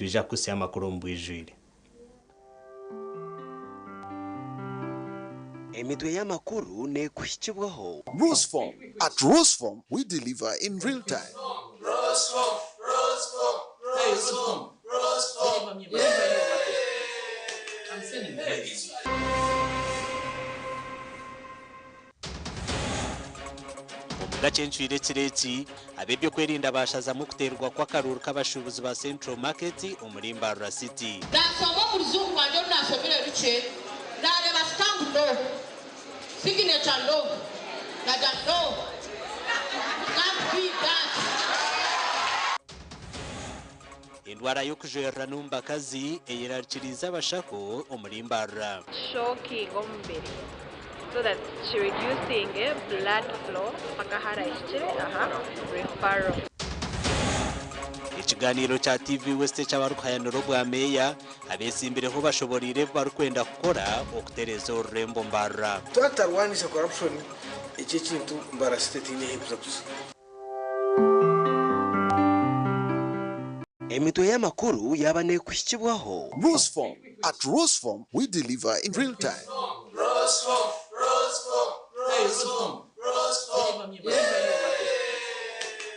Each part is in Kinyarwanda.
tuja kusia makuru mbwijire. Emitwe y'amakuru ne kushikibwaho. Roseform. At Roseform, we deliver in real time. Roseform. I'm sending babies. Agacencwire kireki abebyo kwerinda bashaza mu kuterwa kwa karuru k'abashubuzi ba Central Market muri Mbarara City. Nasoma mu ruzungu kwanje nasomera ruke nareba stamp no signature no na no can't be that. Indwara yo kujera numbakazi eyirarikiriza abashako muri Mbarara. Shocking ombere. So that she reducing blood flow makahara ishire referral. Ikiganiro cha TV West cy'abarukayanuro bwa meya abesimbireho bashoborire barukwenda gukora okutereza urembo Mbarara. Twatarwanisha corruption iki kintu Mbarara state ni hebuza gusa. Emitwe y'amakuru yabane kushikibwaho. Roseform. At Roseform, we deliver in real time. Roseform.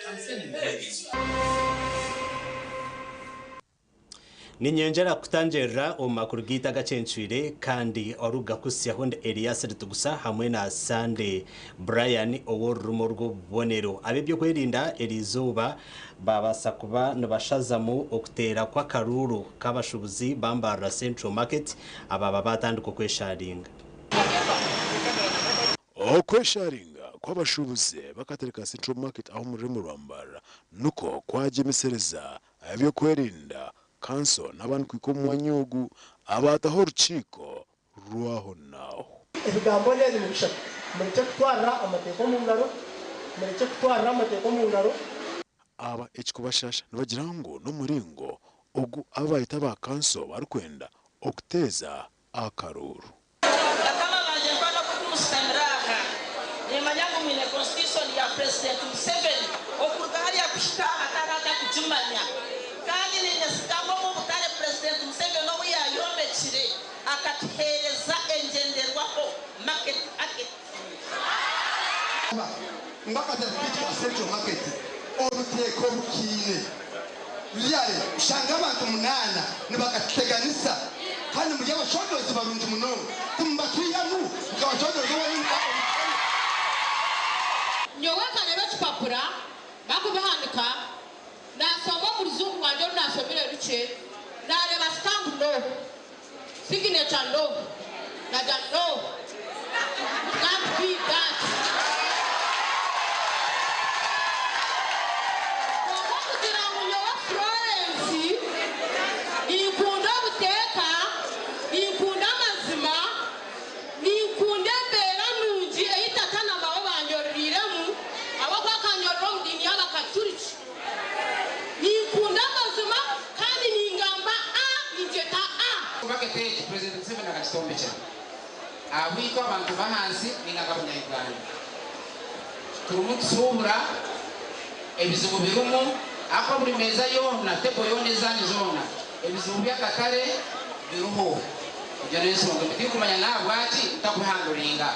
I'm sending babies. Ninyongera kutangerera omakuru gita Agacencwire kandi oruga kusia honde Elias Rutugusa hamwe na Sande Brian oworumo rw'ubonero abebyo kwerinda erizuba babasa kuba nabashazamu okutera kwa karuru k'abashubuzi bambara Central Market ababa batanduko kwesharinga kwesharinga kw'abashubuzi bakatereka Central Market aho muri Mbarara nuko kwajemesereza abyo kwerinda kanso n'abantu kwikomwanyugu abataho urukiko ruaho naho ibigambo neza mu bishaka mureke kutwara amateko mu ngaro mureke kutwara amateko mu ngaro aba ekikubashasha nabagira ngo no muringo ogu abayita ba kanso barukwenda okuteza akaruru kama baje kwenda kumusandaraha nemanyangu mwine constitution ya president Museveni okuruga hali ya kushika atarata kujimanya kandi ninyasikamo mu butare president Museveni no yayombekire akatuhereza engenderwaho market ake mbakata kitwa Central Market obuteko bukine byale shanga abantu munana nibakateganisa kandi mu y'abashodozi barungi muno kumbatuyanu ukabashodozi barungi nyowe kane bakipapura bakubihandika nasoma mu ruzungu kwanje nasomera ruke nareba stamp no signature no na no can't be that. President Museveni akakitombe kya abwiko abantu bahansi n'ingagabanya Uganda turumu tusubura ebizibu birumu ako buli meza yona tebo yoneza nizona ebizibu byakatale birumu kujya n'ensonga bikumanya nabwati takuhandulinga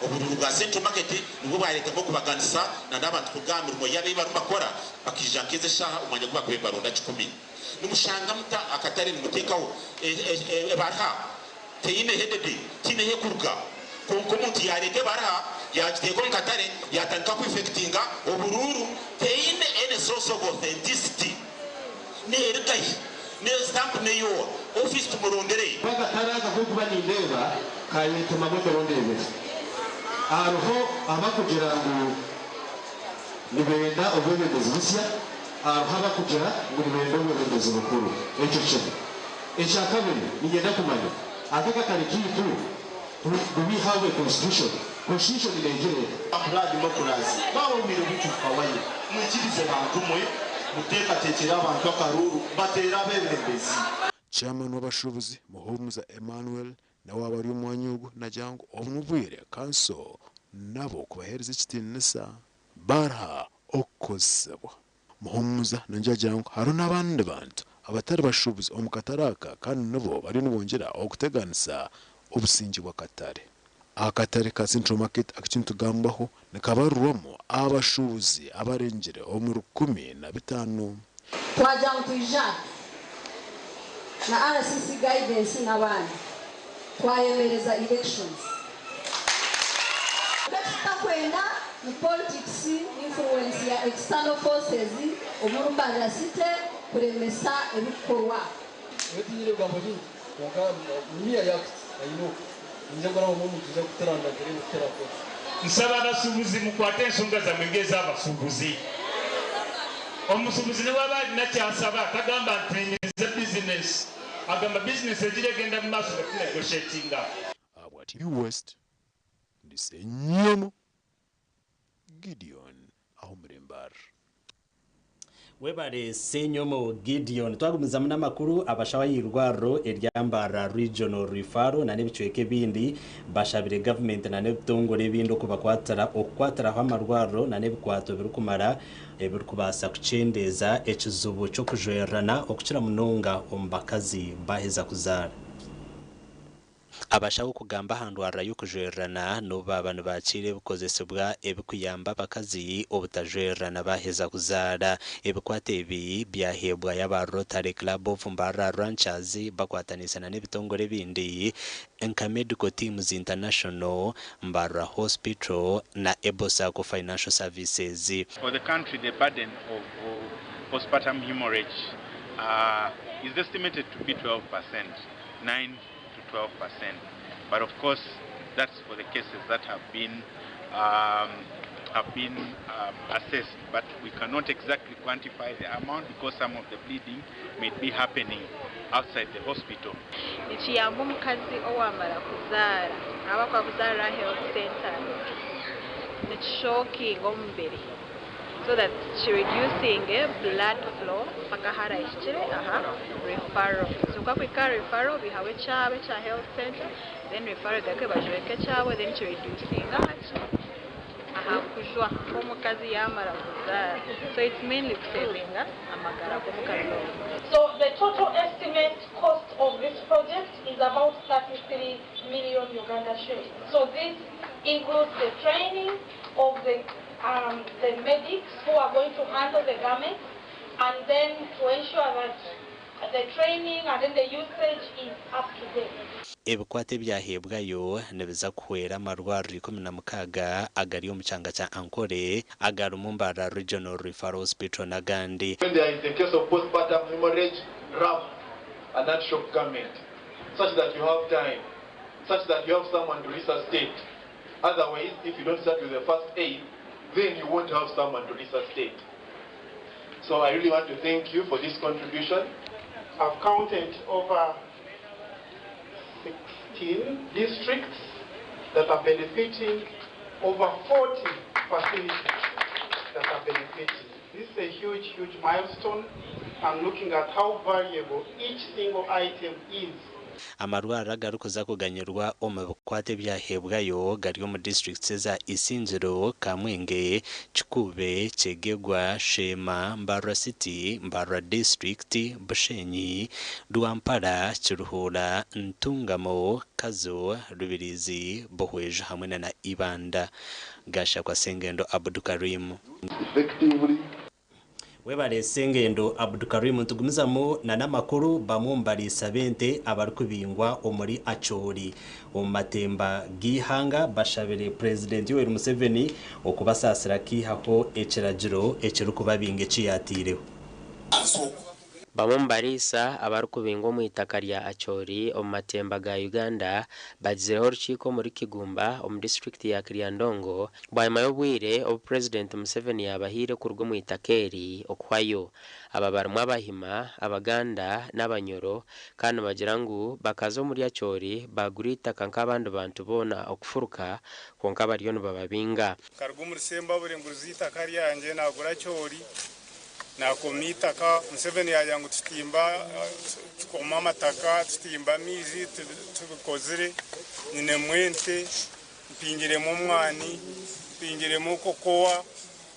obululu bwa Central Market nibwo bwaletamo kubaganisa n'abantu kugambira ngo yabe barubakora bakijankeze shaha umwanya gwa kwebaronda 10 numushanga muta akatare mutekaho barha teyine hedede tine hekuruka konkomuti yareke barha yagiteko mukatare yatanka ku effectinga obururu teyine ene source of authenticity ne erkai ne stamp ne yo office tumurondere bakataraza kuba nindeba kayito magondo rondebe aruho abakugira ngo nibenda obwebezi busya haba kugira ngo nibenda obwebezi bukuru echo cyo ekyakabiri nigenda kumanya akaka kali kitu we have a constitution in Nigeria abula democracy bawo miro bitu kawaye mukirize bantu mwe muteka tekera abantu akaruru batera bebembezi chairman w'abashubuzi Muhumuza Emmanuel na wabari umwanyugu na jango omubwire kanso nabo kubahereza ikitinisa barha okozebwa Muhumuza nanjya jango haro nabandi bantu abatari bashubuzi omu kataraka kandi nabo bari nibongera okuteganisa obusingi bw'akatare. Akatare ka Central Market akikintu tugambaho nikabarurwamo abashubuzi abarengere omu 15. Twajya mutujana na RCC guidance n'abandi twayemereza elections tutakwenda mu politics influence ya external forces omuri Mbarara city kuremesa ebikorwa wetigire gamoni konka mumia yakuti ayino nje ngora mu mutuza kutaranda kare kutarako nsaba abasubuzi mukwate ensonga zammwe ng'ez'abasubuzi. Omusubuzi ne bw'aba alina kyasaba tagamba nti business agamba bizinesi egiragenda mu maaso nga tunegotiatinga. Bw'ati West ndisenyomo Gideon aho muri Mbarara. Webare senyomo Gideon twagumizamu n'amakuru abashawa y'irwaro eryambara regional referral na n'ebicweke bindi bashabire government na n'ebitongore bindi okukwataraho amarwaro na n'ebikwato birukumara ebirikubasa kucendeza ekizubu cyo kujwerana okukira munonga ombakazi baheza kuzara. Abashaho kugamba handwara y'okujwerana noba abantu bakire bukozesebwa ebikuyamba abakazi obutajwerana baheza kuzara. Ebikwate ebi byahebwa y'aba Rotary Club of Mbarara Ranchers bakwatanisa n'ebitongore bindi nka Medical Teams International, Mbarara Hospital na Ebosaco Financial Services. For the country, the burden of postpartum hemorrhage is estimated to be 12%, 9 to 12%. But of course, that's for the cases that have been assessed. But we cannot exactly quantify the amount because some of the bleeding may be happening outside the hospital. Nikiyamba omukazi owamala kuzaara aba kwa kuzaara health center nikishokinga omubiri so that she reducing blood flow pakahara ishire referral. So kwa kwika referral bihawe chawe cha health center then referral gake bajweke chawe then she reducing kujwa omukazi yamara kuzaara. So it's mainly kusevinga amagara g'omukazi. So the total estimate cost of this project is about 33 million Uganda shillings. So this includes the training of the medics who are going to handle the garments, and then to ensure that the training and then the usage is up to date. Ebikwate byahebwayo nebiza kuhwera amarwaro 16 agari omukyanga kya Ankole agari mu Mbarara Regional Referral Hospital n'agandi. When there is a case of postpartum hemorrhage, wrap a nut shop garment such that you have time, such that you have someone to resuscitate. Otherwise, if you don't start with the first aid, then you won't have someone to resuscitate. So I really want to thank you for this contribution. I've counted over 16 districts that are benefiting, over 40 facilities that are benefiting. This is a huge, huge milestone. I'm looking at how valuable each single item is. Amarwara garukuza kuganyirwa omu bikwate byahebwayo gari mu districts za Isingiro, Kamwenge, Kikube, Kyegegwa, Shema, Mbarara City, Mbarara District, Bushenyi, Rwampara, Kiruhura, Ntungamo, Kazo, Rubirizi, Bohwejo hamwe na Ibanda. Gasha kwa Sengendo Abdukarim. Effectively. Webare Sengendo Abdukarim tugumizamu na namakuru bamumbarisa bente abarikubingwa omuri Acholi omumatemba gihanga bashabire President Yoweri Museveni okubasasira kihaho ekiragiro ekirukubabinga ekiyatireho. Bamumbarisa abarikubinga omu itaka rya Acholi omu matemba ga Uganda bagizeho orukiiko muri Kigumba omu district ya Kiryandongo bwanyuma y'obwire obu President Museveni yabahire kuruga omu itaka eri okuhwayo. Aba barimu Abahima, Abaganda n'Abanyoro kandi bagira ngu bakaza omuri Acholi bagura itaka nk'abandi bantu boona okufuruka konka bariyo nibababinga. Karuga omuri Semba burenguruzi itaka ryange nagura Acholi nakomitaka Museveni yajangu tutimba tukoma amataka tutimba mizi tubikozire nyine mwente mpingiremu omwani mpingiremu kokowa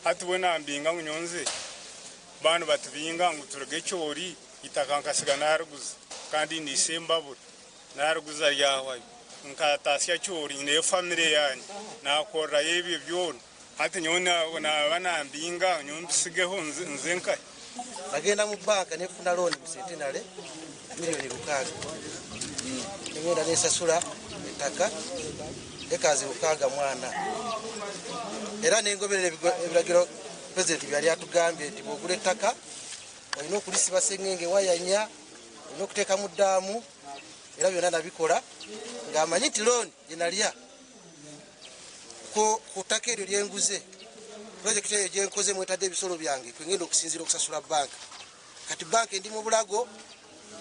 hatuwe nambinga munyonze bantu batubinga ngu turuge Acholi itaka nkasiga naruguza kandi nisembabura naruguza yawe nkatasya cyori ne family yanjye nakora yebi byona hati nyona banambinga nyombisigeho nzenka bagenda mu banka nefuna loan mu centenary miliyoni 6 ngenda nesasula etaka ekazi 6 mwana era nengoberera ebiragiro president byali atugambye nti bogula ettaka olina okulisiba sengenge wayanya olina okuteeka mu ddaamu era byonna nabikola ng'amanyi nti loan gyenalya ku ttaka eryo lyenguze projekiti eyo gyenkoze mwetadde ebisolo byange kwengenda okusinziira okusasula banka kati banka ndi mu bulago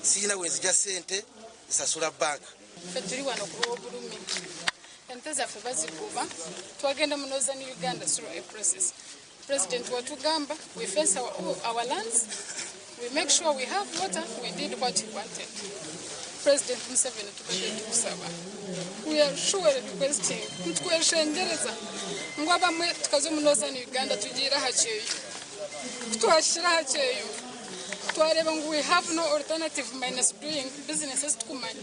siina wenzija ssente zisasula banka ffe tuli wano ku lw'obulumi ente zaffe bazikuba twagenda mu Northern Uganda through a process. President watugamba, we fence our lands, we make sure we have water, we did what he wanted. President Museveni tukadde tukusaba. We are sure requesting ntweshengereza ngo abamwe tukaze mu Northern Uganda tugira hacheyo twashira hacheyo twareba ngo we have no alternative minus doing businesses tukumanya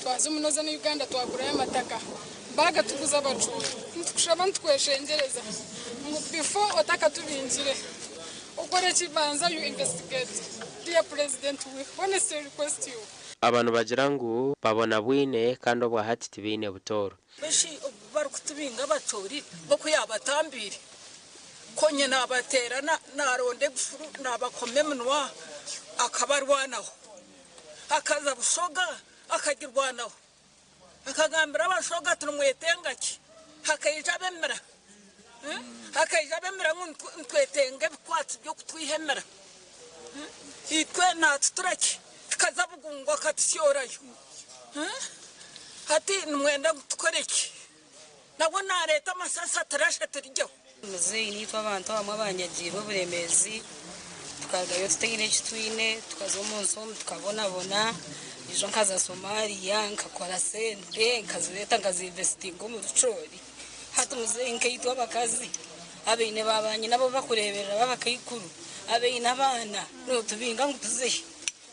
twaze mu Northern Uganda twagura amataka baga tukuza abacuri ntukushaba ntweshengereza ngo before otaka tubinjire ukore kibanza you investigate. Dear President, we honestly request you. Abantu bagira ngo babona bwine kandi obwa hati tibine butoro beshi bari kutubinga batori boko yabatambire konye nabaterana naronde gufuru nabakome munwa akabarwanaho akaza bushoga akagirwanaho akagambira abashoga turumwetengaki hakayija bemera hakayija bemera ntwetenge bikwatsi byo kutwihemera itwe natuturaki kazabugungo katisyorayo hati numwenda gutukoreki nabo nareta amasasa tarasha turyo muzeyi nitwa abantu bamwe abanyagiye buremezi tukagayo tutegine kitwine tukazo munso tukabonabona ijo nkaza Somalia nkakora sente nkazireta nkazinvestinga mu rucori hati muzeyi nkayitwa bakazi abeine babanye nabo bakureberera babakayikuru abeine abana no tubinga ngutuzeyi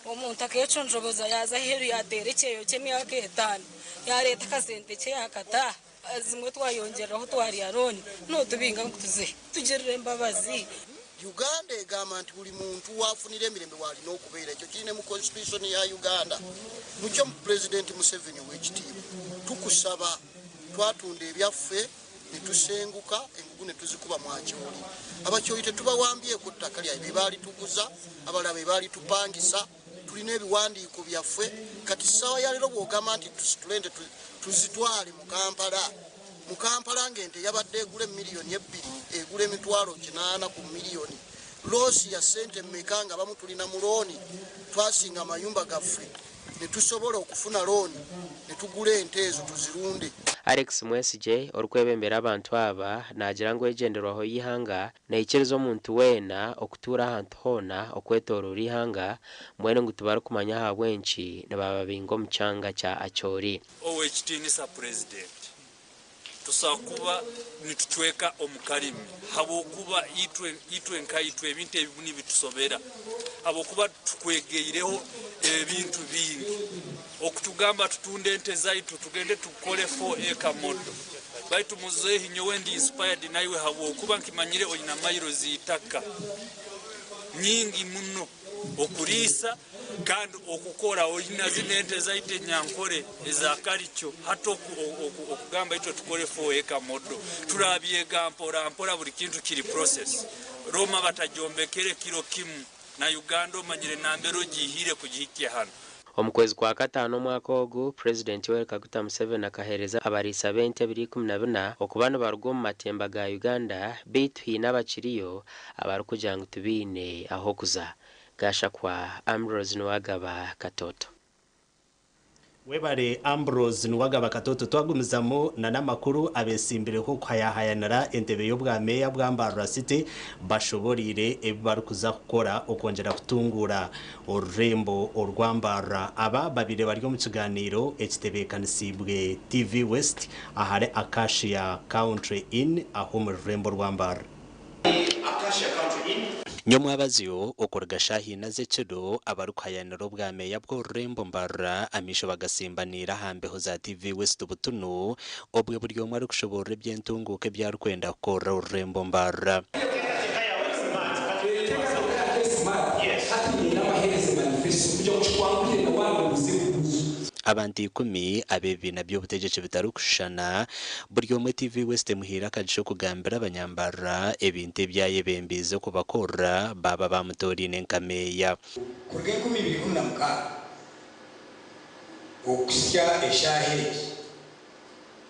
omuntu akeconjoboza yaza heru yaterekeyo cy'emyaka 5 yareta kasente cye yakata zimwe twayongeraho twari aroni no tubinga ngutuze tugirire imbabazi. Uganda egamba nti buli muntu wafunira emirembe wali n'okubeera ekyo kirine mu constitution ya Uganda mukyo mu President Museveni w'ekitiibwa tukusaba twatunda ebyaffe netusenguka engugu netuzikuba mwakyoli abakyoli tetubawambye ku ttaka lya bibali tuguza abalabe bali tupangisa tulina ebiwandiiko byaffe kati sawa ya lero bwogamba nti tulende tuzitwale mu Kampala ngente yabadde egule miliyoni 2 egule emitwalo 8 ku miliyoni losi ya sente mmekanga bamu tulina mu looni twasinga amayumba gaffe netusobola okufuna looni netugule ente ezo tuzirunde. Alex Mwesije orukwebembera abantu aba nagira ngo egenderwaho yihanga na ikirezo omuntu wena okutura ahantu hona okwetorora ihanga mwene ngo tubara kumanya ha bwenchi nababa bingo mucanga cha achori owekitinisa president tusakuba nitutweka omukalimi habokuba itwe nkaitwe ebintu ebibuni bitusobera habokuba tukwegeireho ebintu bingi okutugamba tutunde ente zaitu tugende tukole 4 acre model baitu muzehi nyowendi inspired naiwe habokuba nkimanyire olina mayiro zitaka nyingi muno okulisa kandi okukora olina zinente zaite nyankore ezakalicho hato okugamba ito tukole 4 acre model turabye gampora mpora buli kintu kiri process Roma batajombekere kilo kimu na Uganda manyire nambero gihire kugihikia hano. Omukwezi kwa 5 mwaka ogu President Yoweri Kaguta Museveni akahereza abarisa 2014 okubana barugo mu matemba ga Uganda bitu hina bakiriyo abarukujanga tubine aho kuza gasha kwa Ambrose Nwagaba Katoto. Webare Ambrose Nwagaba Katoto twagumizamo na namakuru abesimbireho kwayahayanara entebe yo bwa meya bwa Mbarara City bashoborire ebarukuza gukora okongera kutungura urembo orwambara aba babire bari mu kiganiro HTV kanisibwe TV West ahare Acacia Country Inn aho mu rembo rwambara. Acacia Country Inn nyuma abazio okorgashahi na zechedo abarukayaniro bwa meya bwo Rembo Mbarara amisho bagasimbanira hambeho za TV West Butunu obwe buryo mwari kushobora byentunguke byarkwenda kora Rembo Mbarara abantu 10 abebi nabyo butegeje bitarukushana buryo mu TV West muhira kajisho kugambira abanyambara ebinte byaye bembize kubakora baba bamutorine nkameya kurge 2016 okusya eshahe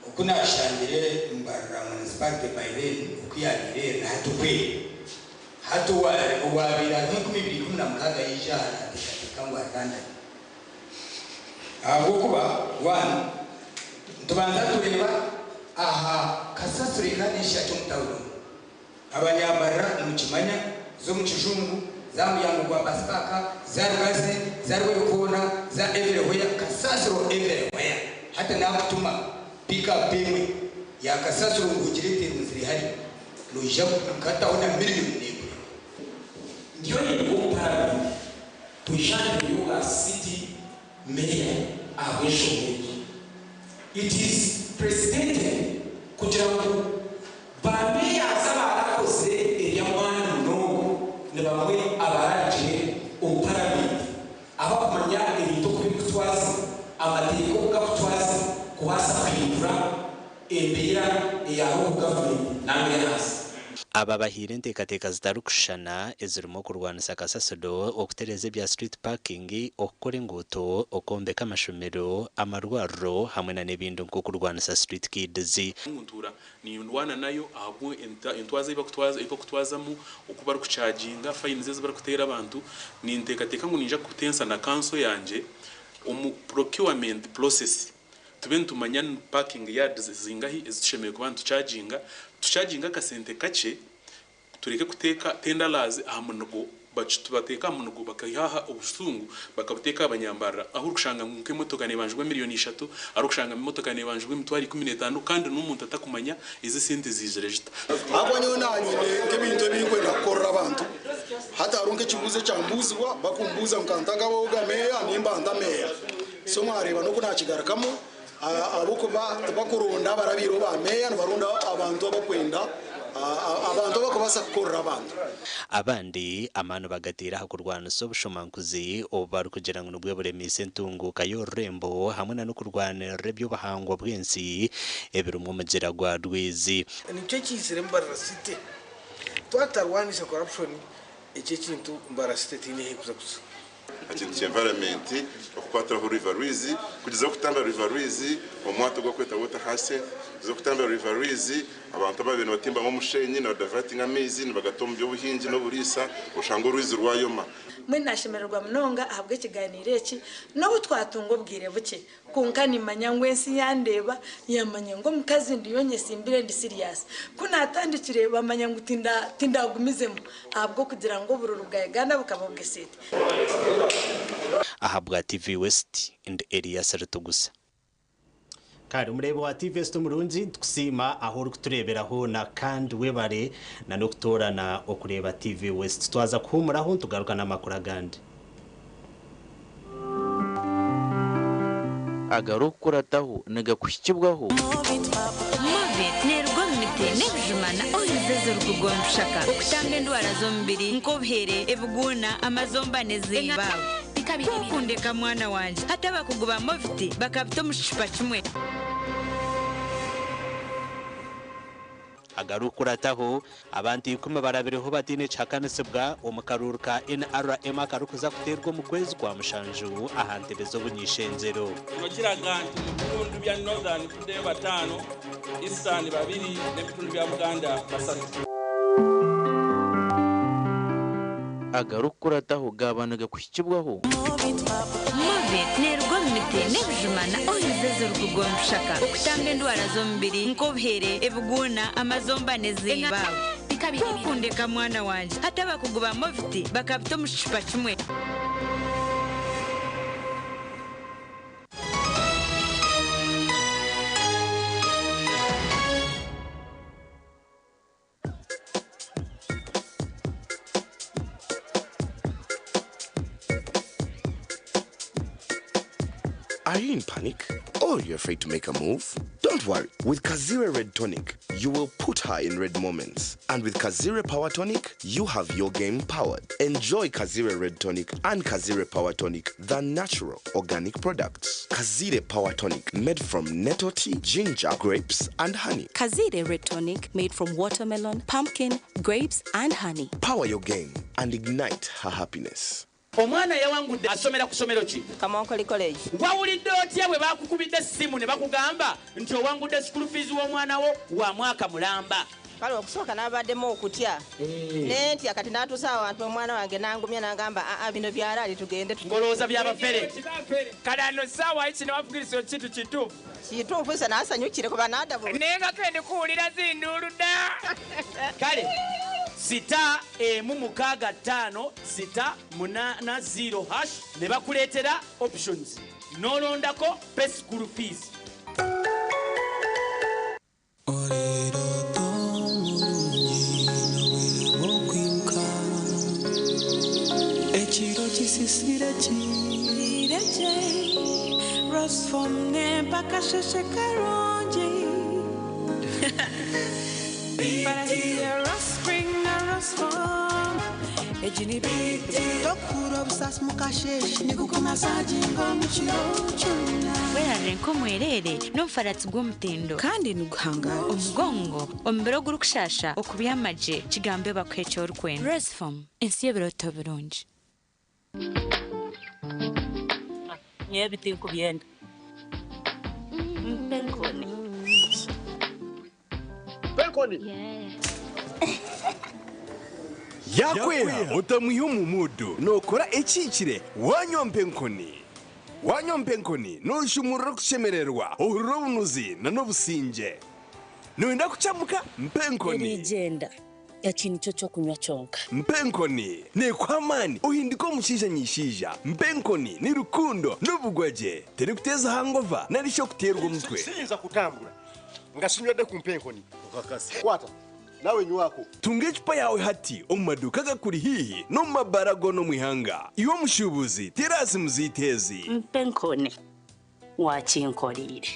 okunashangire Mbarara municipality bayire okuyagire hatukwe hatuware obwabira 2016 yijana kangwa tanda kuba one tubanza tureba aha kasasurika n'ishyaka cy'umutawuro abanyambara mu kimanya zo mu kijungu za muyango gwa basipaka za rugazi za rwekona za everywhere kasasuro everywhere hata nakutuma pick up pemwe ya kasasuro ngugirite muziri hari loja kata ona miliyoni ndio ni kupara tuishane yoga city mayor abeshomeki. It is precedented kugira ngo bameya z'abarakoze eryamwana no ne bamwe abaraje uparabiti abakumanya ibintu kuri kutwaza amategeko kutwaza kubasa kwindura embera yaho government namwe hasi aba bahire ntekateka zitarukushana ezirimo kurwana sakasasodo okutereze bya street parking okukora inguto okombeka amashomero amarwaro hamwe na nebindi nko kurwana sa street kids nguntura ni ndwana nayo ahubwo entwaza ibakutwazamu okuba kucharginga fine zeze barakutera abantu ni ntekateka ngo ninja kutensa na council yanje procurement process tubentu manyan parking yards zingahi ezishemeye ku bantu tucharginga kasente kace tureke kuteka $10 ahamunugo tubateka ahamunugo bakayihaha ubusungu bakabuteka abanyambara aho urushanga nke motoka nebanjwe $3,000,000 ari urushanga imotoka nebanjwe $15,000 kandi n'umuntu atakumanya izi sente zijerejita abo niyo nanyine nk'ibintu bikwenda korora abantu hata aronke kibuze cyambuzwa bakumbuza mkantaga boga meya nimba ndameya so mwareba no kunakigarakamo abuko bakurunda barabiro ba meya barunda abantu bakwenda abantu bakobasa korora abantu abandi amano bagatira hakurwana so bushomankuzi obaru kugira ngo nubwe buremise ntunguka yo Rembo hamwe no kurwana rebyo bahangwa bwensi ebiri mu mugera gwa Rwizi nicyo cyisire Mbarara city twatarwanisha corruption icyo kintu Mbarara city ni hekuza gusa ikintu cy'environment okukwatiraho River Rwizi kugeza kutamba River Rwizi omwato gwo kweta water hase zo kutamba River Rwizi abantu babene batimba mu mushenyi na diverting amezi nibagatomba by'ubuhinzi no burisa ushango Rwizi rwayoma mwe nashemererwa mnonga ahabwe ikiganiro iki no butwatungo bwire buke kunkani manyangwensi yandeba yamanya ngo mukazi ndiyonye simbire ndi serious kunatandikire bamanya ngo tindagumizemo ahabwo kugira ngo bururu bwa Uganda bukabobwe site ahabwa TV West and Elias Rutugusa kandi umurebo wa TV West umurunzi tukusima aho rukutureberaho na kandi webare na no kutorana okureba TV West twaza kuhumuraho tugarukana amakuru agandi agarukurataho nagakushikibwaho Movit nerwo mite nebjumana oyizeze rukugonshaka okutanga endwara zombiri nkobhere ebuguna amazombane zibawe kukundeka mwana wanje hata bakuguba Movit bakabito mushipa kimwe agarukurataho abantu 10 barabireho batine cakanesebwa omukaruruka NRM akarukuza kuterwa mu kwezi kwa mushanju ahantebezo bunyishenzero nokiraga nti mubitundu bya northern tudde batano eastern babiri n'ebitundu bya Buganda basatu agarukurataho gabanaga kushikibwaho Movit nerwo mite nebjumana oyizeze rukugonshaka okutanga endwara zombiri nkobhere ebuguna amazombane zibawe kukundeka mwana wanje hata bakuguba Movit bakabito mushipa kimwe Are you in panic? Or you're afraid to make a move? Don't worry. With Kazire Red Tonic, you will put her in red moments. And with Kazire Power Tonic, you have your game powered. Enjoy Kazire Red Tonic and Kazire Power Tonic, the natural organic products. Kazire Power Tonic, made from nettle tea, ginger, grapes, and honey. Kazire Red Tonic, made from watermelon, pumpkin, grapes, and honey. Power your game and ignite her happiness. Omwana yawangudde asomera ku somero ki? Kamonkoli College. Wawulidde otya bwe bakukubidde essimu ne bakugamba nti owangudde school fees w'omwana wo wa mwaka mulamba? Kale okusooka n'abaddemu okutya. Nenti akati n'atuusa awantu omwana wange n'angumya n'agamba bino byalaali tugende. Ngolooza byabafere. Kale ano ssaawa kino wafugiriza kintu kituufu. Kituufu isa n'asanyukire kuba n'addabu. Naye nga kende kuwulira zinduulu dda. Kale sita emu mukaaga ttaano sita munaana 0# ne bakuleetera options n'olondako pay school fees. Ekiro kisisire kirije rosfomne mpaka sheshe karonji Parahia Rospring Rosfom Ejini Dokuro Busas Mukashesh Nikuko masaji Ngomchiro Chuna Werare nkomwerere n'omufaratsi gw'omutindo kandi nuguhangara omugongo omubiro gurukushasha okubi amaje kigambe bakwecha orukwenda Resform ensi y'ebiroto birungi Nyebiti kubyenda Penkoni yakwera otamwiha omumudu nokora ekikire wanywa penkoni noshumurira kushemererwa ohurira obunuzi n'obusinge noyenda kucamuka mpenkoni erijenda ekintu kyo ky'okunywa kyonka mpenkoni nekwamani ohindika omushiija nyishiija mpenkoni ni rukundo n'obugwaje teri kuteeza hangova narisho kuterwa omutwe siyinza kutambula nga sinywedde ku mpenkoni okakasi kwata nawe nywako tunga ecupa yawe hati omu maduuka gakuri hihi n'omu mabara g'ono mwihanga iwe omushubuzi terasi muziteezi mpenkoni wakinkolire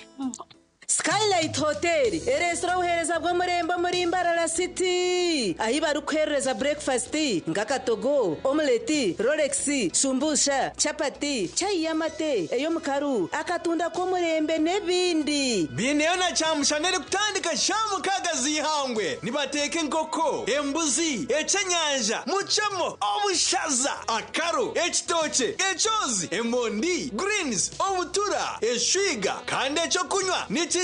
Skylight Hotel, erestora uhereza bw'omurembo muri Mbarara City. Ahi barukuhereza breakfast, ngakatogo, omelette, Rolex, shumbusha, chapati, chai y'amate, eyomukaru, akatunda k'omurembe n'ebindi. Bineyo na kyamushanere kutandika shamu kagazihangwe. Nibateke enkoko, embuzi, ekyenyanja, muchamo, obushaza, akaro, ekitoke, ekyozi, emondi, greens, obutura, eshwiga, kandi ekyokunywa nikigenderaho.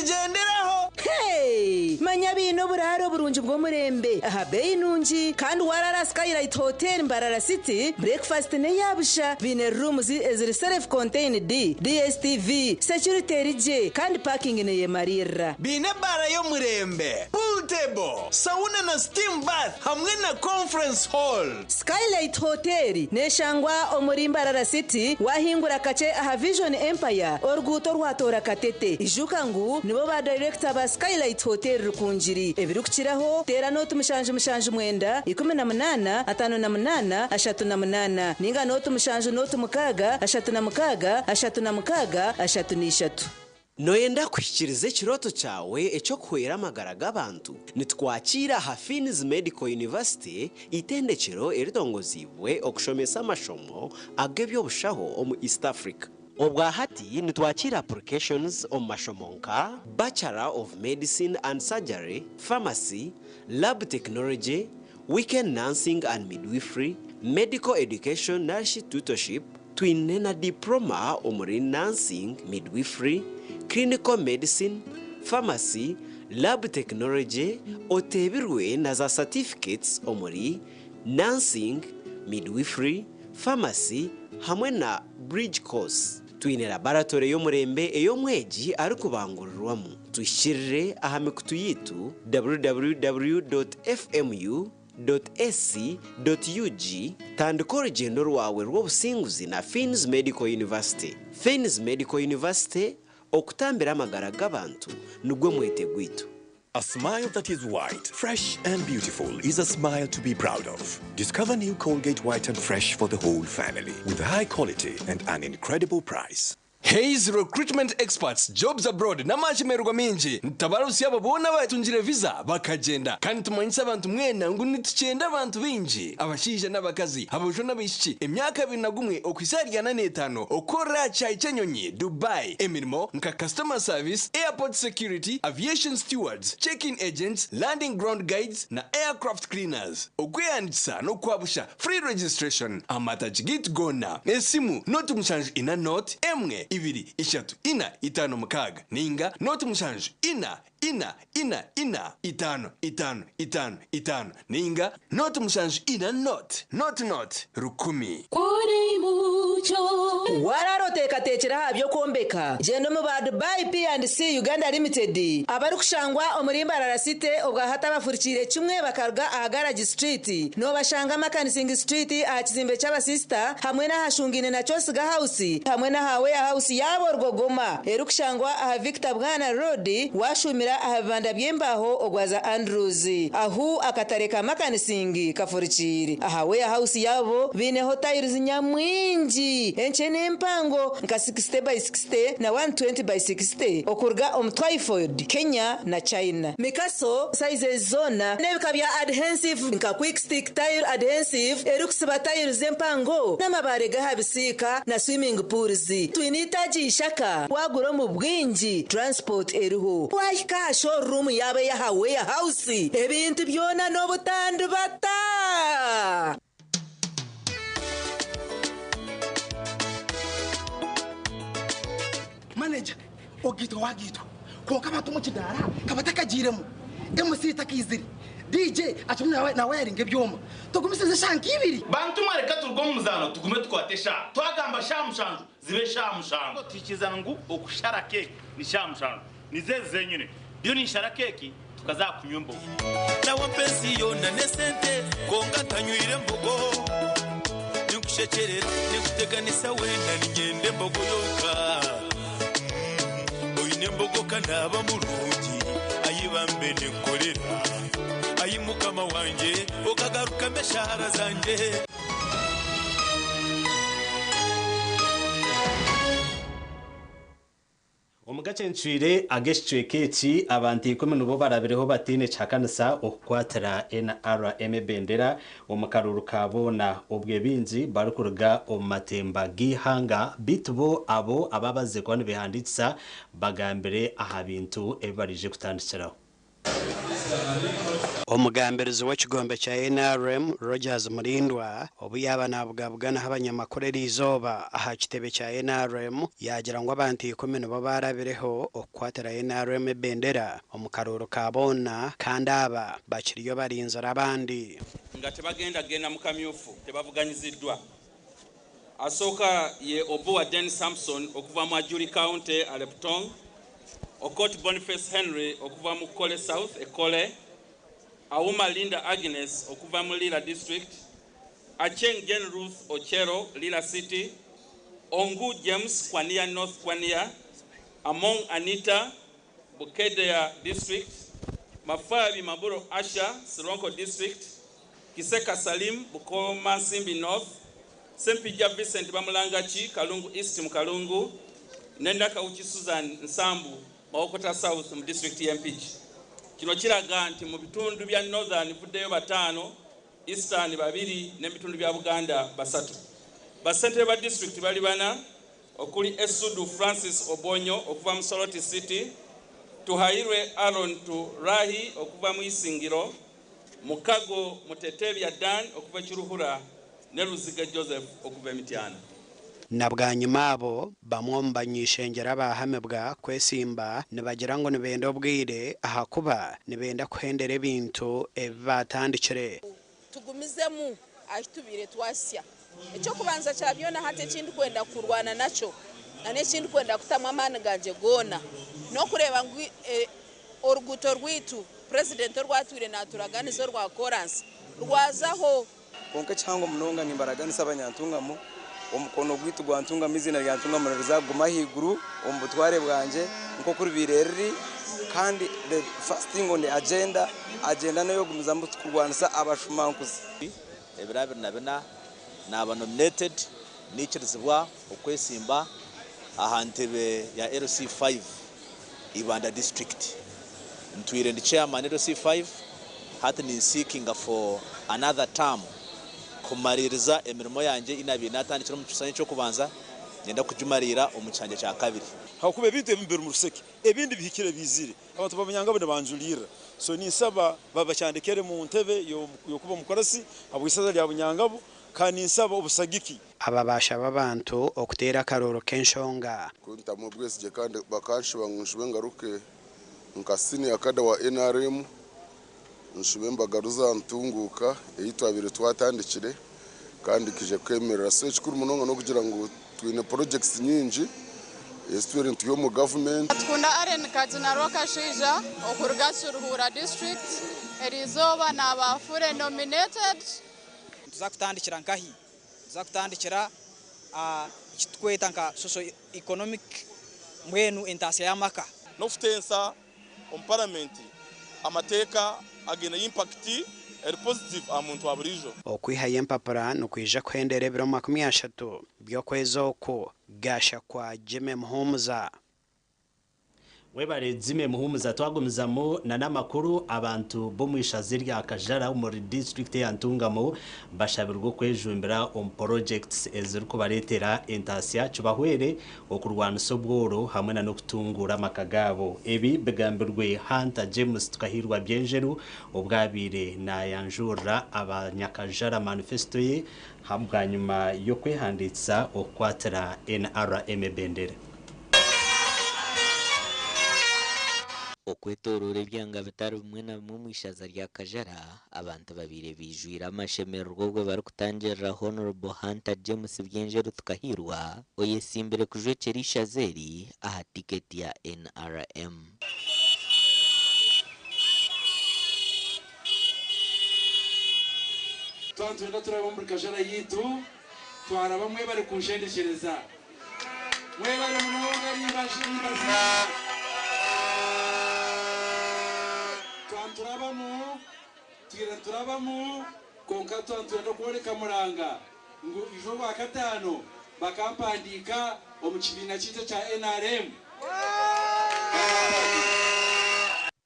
Hey, manya bino buraro burungi bw'omurembe. Aha beyi nungi kandi warara Skylight Hotel Mbarara City, breakfast ne yabusha. Bine rooms eziri self contained, DSTV, security rije kandi parking ne yemarira. Bine bara y'omurembe, pool table, sauna na steam bath hamwe na conference hall. Skylight Hotel neshangwa omuri Mbarara City wahingura kace aha Vision Empire oruguto rwatora Katete. Ijuka ngu nibo ba director ba Skylight Hotel rukunjiri ebirukiraho tera no tumushanje mwenda 18 58 38 ninga no tumushanje no tumukaga 36 noyenda kushikiriza ekiroto cyawe ekyo kuhera amagara g'abantu nitwakira ha Finis Medical University itendekero eritongozibwe okushomesa amashomo ag'ebyobushaho omu East Africa. Obwa hati nitwakira applications omu mashomo nka Bachelor of Medicine and Surgery, Pharmacy, Lab Technology, Weekend Nursing and Midwifery, Medical Education Nurse Tutorship, twine na diploma omuri Nursing, Midwifery, Clinical Medicine, Pharmacy, Lab Technology, otebirwe na za certificates omuri Nursing, Midwifery, Pharmacy, hamwe na Bridge Course. Twine laboratory y'omurembe ey'omweji ari kubangurirwamu. Twishirire aha mikutu yitu www.fmu.ac.ug tandika orugendo rwawe rw'obusinguzi na Finis Medical University. Finis Medical University okutambira amagara g'abantu nugwo mwete gwitu. A smile that is white, fresh and beautiful is a smile to be proud of. Discover new Colgate White and Fresh for the whole family with high quality and an incredible price. Hayes Recruitment Experts Jobs Abroad n'amachemerwa minji ntabarusi yabo bona batunjire visa bakagenda kandi tumanyisa abantu mwena ngo nitucenda abantu binji abashije n'abakazi abuje n'abishiki emyaka 21 okwisarya na 5 okora chai chenyonyi Dubai emirimo nka customer service airport security aviation stewards check-in agents landing ground guides na aircraft cleaners okweyandisa no kwabusha free registration amatagit gona esimu notu mshanju ina note emwe ibiri ishatu ina itano mukaga ninga notu mshanju ina itano ninga notu mshanju ina not rukumi kuri mucho wararo tekatechera habyo kombeka jeno mu ba Dubai P&C Uganda Limited abari kushangwa Mbarara City obwa hata bafurikire kimwe bakarga Garage Street no bashanga Makanising Street akizimbe cyaba sister hamwe na hashungine na Chosiga House hamwe na hawe house yabo rwogoma erukushangwa Victor Bwana Road washumira abanda byembaho ogwaza Andrews ahu akatareka Makanising kafurikire hawe house yabo bine hotels nyamwinji enchene mpango nka 60 by 60 na 120 by 60 okurga Twyford Kenya na China mikaso size zona nebikabya adhesive nka quick stick tile adhesive erukusiba tiles zempango namabare gahabisika na swimming pools twinitaji shaka waguro mu bwinji transport eriho wahika showroom yabe ya hawe house ebintu byona no butandu bata manager ogito wagito konka abantu mu kidara kabatakagiremo MC takiziri DJ atumwe na wiring ebyoma tugumiseze shanki ibiri bantu mareka turgo muzano tugume twatesha twagamba shamushanju zibe shamushanju tikizana ngo okushara cake ni shamushanju nizeze nyine byo ni shara cake tukazakunyumbo na wapenzi yona nesente konga tanywire mbogo nikushekerera nikuteganisa wenda ninyende mbogo yoka nembogo kanaba mulungi ayibambe nekorera ayimukama wanje okagaruka meshara zanje Agacencwire Agacencwire abantu 10 nubo barabireho batine cakanisa okwatara NRM bendera omukaruru kabona obwebinzi barukuruga omatemba gihanga bitubo abo ababaze kwani bihanditsa bagambere aha bintu ebarije kutandikiraho Omugambirizi w'ekigombe kya NRM Rogers Murindwa obuyaba nabugabugana abanyamakuru izoba aha kitebe kya NRM yagira ngo abantu 10 nibo barabireho okwatira NRM bendera omukaruru kabona kandi aba bakiriyo barinzira abandi ngate bagenda gena mukamyufu tebavuganyiziddwa asoka ye Obuwa Den Samson okuva mu Ajuri County Aleptong Okot Boniface Henry okuva mu Kole South Ekole Awuma Linda Agnes okuva mu Lila District Acheng Jen Ruth Ochero Lila City Ongu James Kwania North Kwania Among Anita Bukedea District Mafabi Maburo Asha Sironko District Kiseka Salim Bukoma Simbi North Sempija Vincent Bamulangachi Kalungu East Mukalungu Nendaka Uchi Susan Nsambu Maokota South mu District MPG kino kiraga nti mu bitundu bya Northern vuddeyo batano Eastern babiri ne bitundu bya Buganda basatu basente ba district bali bana okuli Esudu Francis Obonyo okuva mu Soroti City Tuhairwe Aaron Rahi okuva mu Isingiro Mukago Mutetebya Dan okuva Kiruhura ne Luziga Joseph okuva Mitiana nabwanyuma abo bamwomba nyishengera bahamebwa kwesimba nibagira ngo nibenda obwire ahakuba nibenda kuhendera ebintu ebibatandikire tugumizemu ahitubire twasya icyo kubanza cyabyona hate kindi kwenda kurwana naco nane kindi kwenda kutamwa amani ganje gona no kureba ngo oruguto rwitu president rwatwire naturaganizo rwa chorus rwazaho konka cyangwa munonga nimbaraganisa abanyantungamo umukono gwitu gwantunga mizina ryantunga mu rizaguma higuru ombutware bwanje nko kuri bireri kandi the first thing on the agenda nayo gumiza kurwanisa abashumankuzi ebirabiri nabina naba nominated nikirizibwa okwesimba ahantebe ya LC5 Ibanda district ntwire ndi chairman LC5 hati ni seeking for another term kumaririza emirimo yanje inabi natandikira mu kisanyo cyo kubanza ngenda kujumarira umucanje cya kabiri hakube bintu ebimbere mu ruseke ebindi bihikire bizire abantu babanyanga bane banjulira so ni saba babacandekere mu ntebe yo kuba mukorasi abwisaza lya bunyangabo kandi nsaba obusagiki ababasha babantu okutera karoro kenshonga kunta mu bwesije kandi bakanshwa nshube ngaruke nkasini akada wa NRM nshube mbagaruza ntunguka eyitwabire twatandikire kandi kije kwemerera search kuri munonga no kugira ngo twine projects nyingi student yo mu government tukunda aren kazina roka shija okurugasuruhura district erizoba nabafure nominated tuzakutandikira nkahi tuzakutandikira kitweta nka socio economic mwenu entasi yamaka no futensa on parliament amateka agena impact eri positive amuntu aburijo okwihaye empapura nokwija kwendera ebiro 30 byokwezi oko gasha kwa Jimmy Muhumuza webare Jimmy Muhumuza twagumizamo na namakuru abantu bo mwishazi rya Kajara muri district ya Ntungamo bashabirwa kwejumbira on projects eziruko baretera entasya cubahwere okurwana sobworo hamwe na nokutungura makagabo ebi begambirwe Hunter James tukahirwa byenjeru obwabire na yanjura abanyakajara manifesto ye habwa nyuma yo kwehanditsa okwatira NRM bendera okwetorora ebyanga bitari bimwe na bimwe mu ishaza rya Kajara abantu babire bijwira amashemererwa ubwo bari kutangirira Honorable Hunter James Byenjeru tukahirwa oyesimbere kujwekera ishazeri aha tiketi ya NRM twantunda turaba muri Kajara yitu twara bamwe bari kunshendeshereza mwe bari munonga nibashimbaza turabamu konka twantura kuboneka muranga ngo ijo bakatano bakampandika omukibina cyiza cya NRM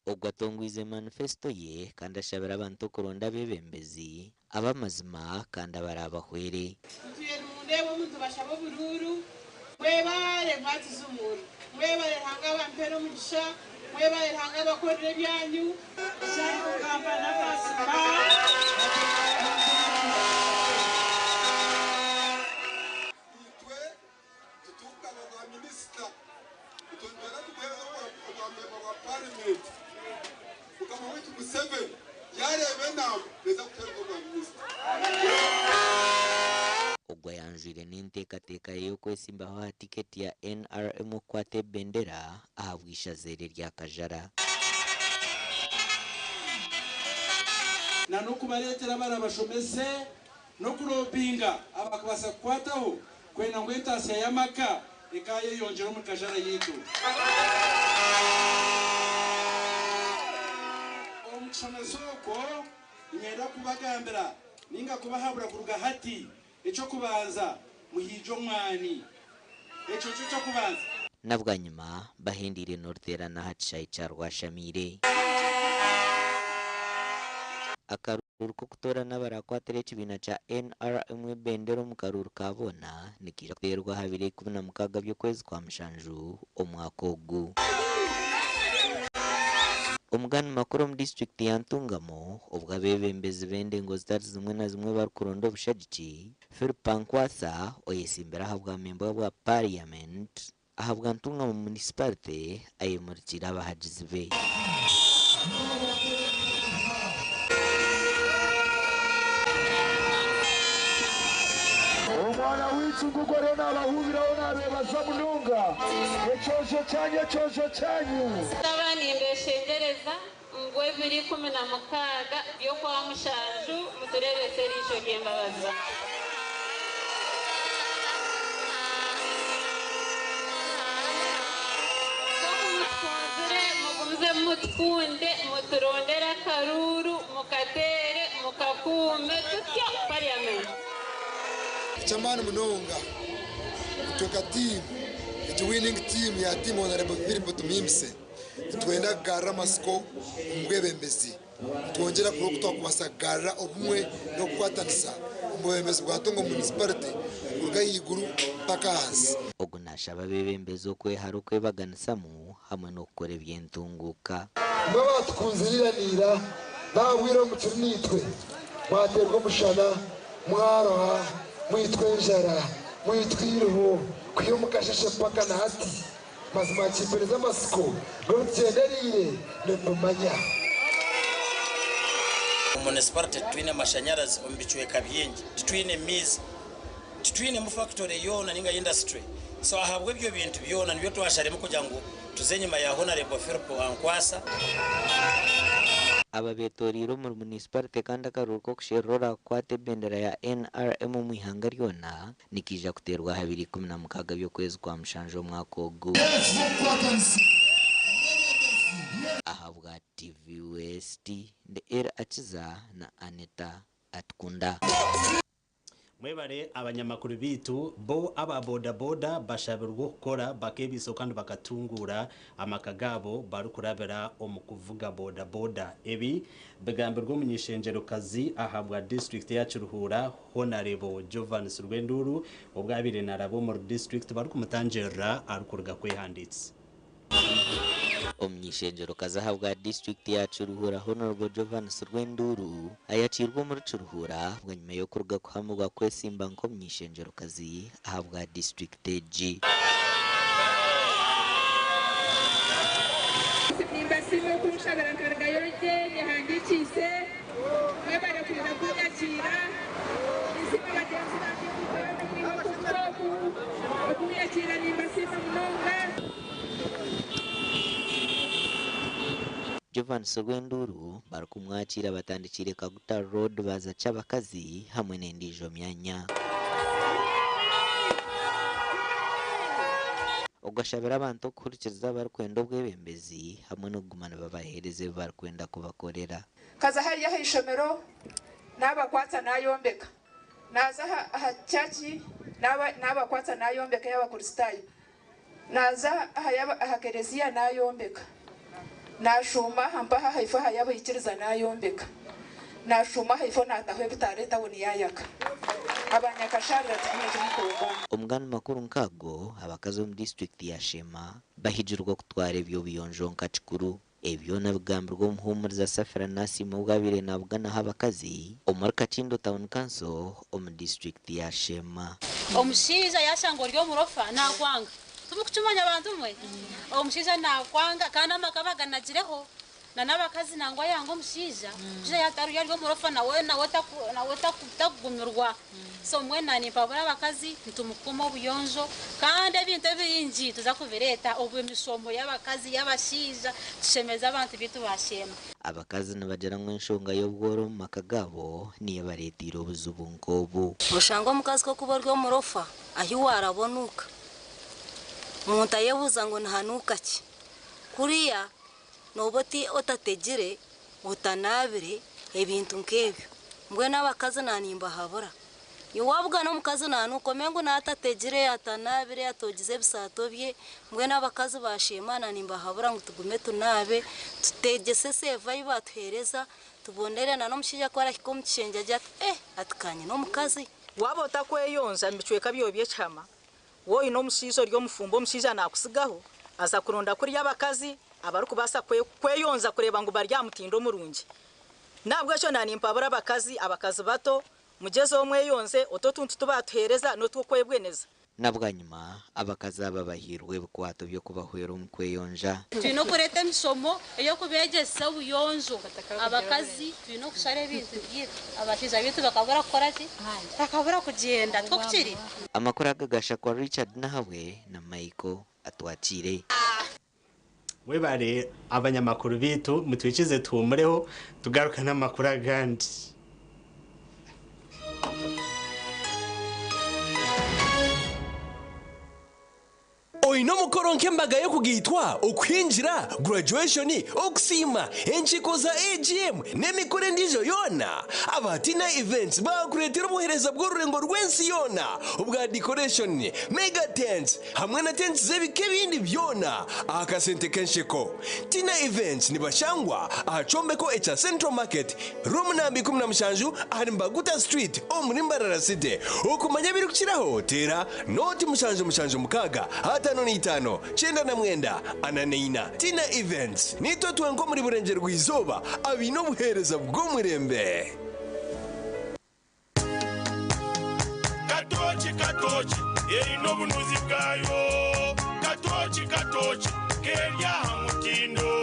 ogwatongwize manifesto ye kandi ashabira abantu kuronda bebembezi abamazima kandi abarabahwere tuye mundebo muntu bashabo bururu mwebare mwatizumuru mwebare hanga bampero mugisha mwebare hanga bakorere byanyu cyangwa kugamba n'abasima itwe tutuka ba minister tutondera tubera kwa parliament ukama wetu Museveni yarebe nawe beza kuterwa kwa minister ogwa yanjire n'intekateka yo kwesimbaho tiketi ya NRM kwate bendera ahabwisha zere rya Kajara na no kubaretera barabashomese no kurobinga abakubasa kwataho kwena ngwentasi ya maka ikaye yongera mu Kajara yitu omushomesoko nyenda kubagambira ninga kubahabura kuruga hati echo kubanza muhijo mwani echo cyo kubanza nabwa nyuma bahindire norterana hacaye cyarwa shamire akaruru ko kutora n'abarakwatire kibina cha NRM bendero mu karuru kabona nikira kwerwa habire kubona mukaga byo kwezi kwa mushanju omwaka ogu omugani makuru mu district ya Ntungamo ubwo abebembezi bende ngo zitari zimwe na zimwe barukuronda obushagiki Philpankwasa oyesimbera ahabwa member wa parliament ahabwa Ntungamo municipality ayemurikira abahagizi be umwana w'ikigugore n'abahubiraho n'abebaza mununga ecojo cyanyu abanimbeshengereza ngwe 2016 byo kwa mushanju muturebese risho gembabaza muguze mutkunde muturondera karuru mukatere mukakume tutya parliament chamani munonga kutoka timu winning team ya team honorable Philip Tumimse twenda gara masiko umwebembezi twongera kuri kubasagara obumwe no kwatanisa umwebembezi bwatongo municipality urugayiguru paka hasi ogunasha babebembezi okwe harukwe baganisamu hamwe no gukora ebyentunguka babatkunziriranira bawira mucuri nitwe mwaterwa mushana mwaroha mwitwe njara mwitwiruhu kwiyo mukashashe paka na hati mazima kipereza masiko rutyenderire nepumanya municipality twine mashanyarazi ombichwe kabyengi twine mizi twine mu factory yona ninga industry so ahabwe byo bintu byona nibyo twasharemo kugira ngo tuzenyuma ya honorable Philip Wankwasa ababetoriro mu municipality kandi akaruko kushirora kwate bendera ya NRM mu ihanga ryona nikija kuterwa 2016 byo kwezi kwa mushanjo mwaka ogu ahabwa TV West the era achiza na Aneta Atkunda mwebare abanyamakuru bitu bo aba boda boda bashabirwa gukora bakebiso kandi bakatungura amakagabo barukurabera omukuvuga boda boda ebi begambirwa umunyishenjero kazi ahabwa district ya Kiruhura honorable Jovan Surwenduru obwabire narabo mu district barukumutanjera arukurga kwehanditse omnyishenjero kazahabwa district ya Kiruhura honorable Jovan Surwenduru ayacirwa muri Kiruhura bwa nyuma yo kuruga kuhamurwa kwesimba nko mnyishenjero kazi ahabwa district G nimbasimo kumushabara karga yoje nihangikise mwebare kuza kunyakira isima bagenzi banje kukora n'umwihogo okunyakira nimbasimo mnonga Jovan Surwenduru barakumwakira batandikire Kaguta Road baza cy'abakazi hamwe n'endijo myanya ugashabira abantu kurikiza barikwenda ubwebembezi hamwe no gumana babahereze barikwenda kubakorera kaza hariya hishomero n'abakwatsa nayombeka naza hachachi n'abakwatsa nayombeka y'abakristayo naza hakereziya nayombeka nashuma hampaha haifa hayabo ikiriza nayombeka nashuma haifo natahwe butareta woni yayaka abanyakasharira tumeje mukoba omugani makuru nkago abakazi mu district ya Shema bahijirwa kutwara ebyo biyonjo nkakikuru ebyo nabigambirwa omuhumuriza Safira Nasi mu bwabire nabugana habakazi omurka Kindo Town Council omu district ya Shema omushiza yashango ryo murofa nakwanga tumukuchumanya abantu mwe omushiza nakwanga kana makabaga nagireho na nabakazi nangwa yango mushiza je yataru yaryo murofa na weta kutagumirwa so mwena ni pabura abakazi ntumukuma obuyonjo kandi ebintu bingi tuza kubereta obwemisombo y'abakazi y'abashiza tushemeza abantu bitu bashema abakazi nabajarangwe nshonga y'obworo mu makagabo niye baretira obuzubu nkobo bushango mukazi ko kuboryo murofa ahi warabonuka umuntu ayebuza ngo ntanuka ki kuriya noboti otategire utanabire ebintu nkebyo mbwe n'abakazi nanimba habura iwabwa no mukazi nanuko mengo natategire atanabire atogize bisato bye mbwe n'abakazi bashimana nimba habura ngo tugume tunabe tutegese seva ibatuhereza tubonere na no mushija kwara kikomukishenja jya atkanye no mukazi wabo takweyonza mbicweka byo byechama woyi no mushizo ryo mufumbo mushija nakusigaho aza kuronda kuri y'abakazi abarukubasa kweyonza kureba ngo barya mutindo murungi nabwo cyo nanimpa abakazi bato mugeze omwe yonze ototuntu tubatuhereza no tukwebweneza nabwanyuma abakazi babahirwe bukwato byo kubahwera umkweyonja twino kureta misomo eyo kubegesa ubuyonjo abakazi twino kushare bintu byitwa abashiza bitu bakabura gukora ki bakabura kugenda twokukiri amakuru agagasha kwa Richard nahawe na Michael atwakire webare abanyamakuru bitu mutwikize tumureho tugaruka n'amakuru agandi oyino mukoro nk'embaga yo kugitwa okwinjira graduation okusima enchiko za AGM n'emikore ndijo yona abatina events bakuretera obuhereza bw'orurengo rw'ensi yona obwa decoration mega tents hamwe na tents z'ebike bindi byona akasente kenshiko tina events nibashangwa ahacombeko echa Central Market room nambi 17 ahari Mbaguta Street omuri Mbarara City okumanya biri kukiraho tera noti mushanju mukaga hatano ni itano chenda na mwenda ananeina tina events nito twenko muri burengero rw'izoba abino buhereza bw'umurembe katochi ino bunuzi bwayo katochi kerya mutindo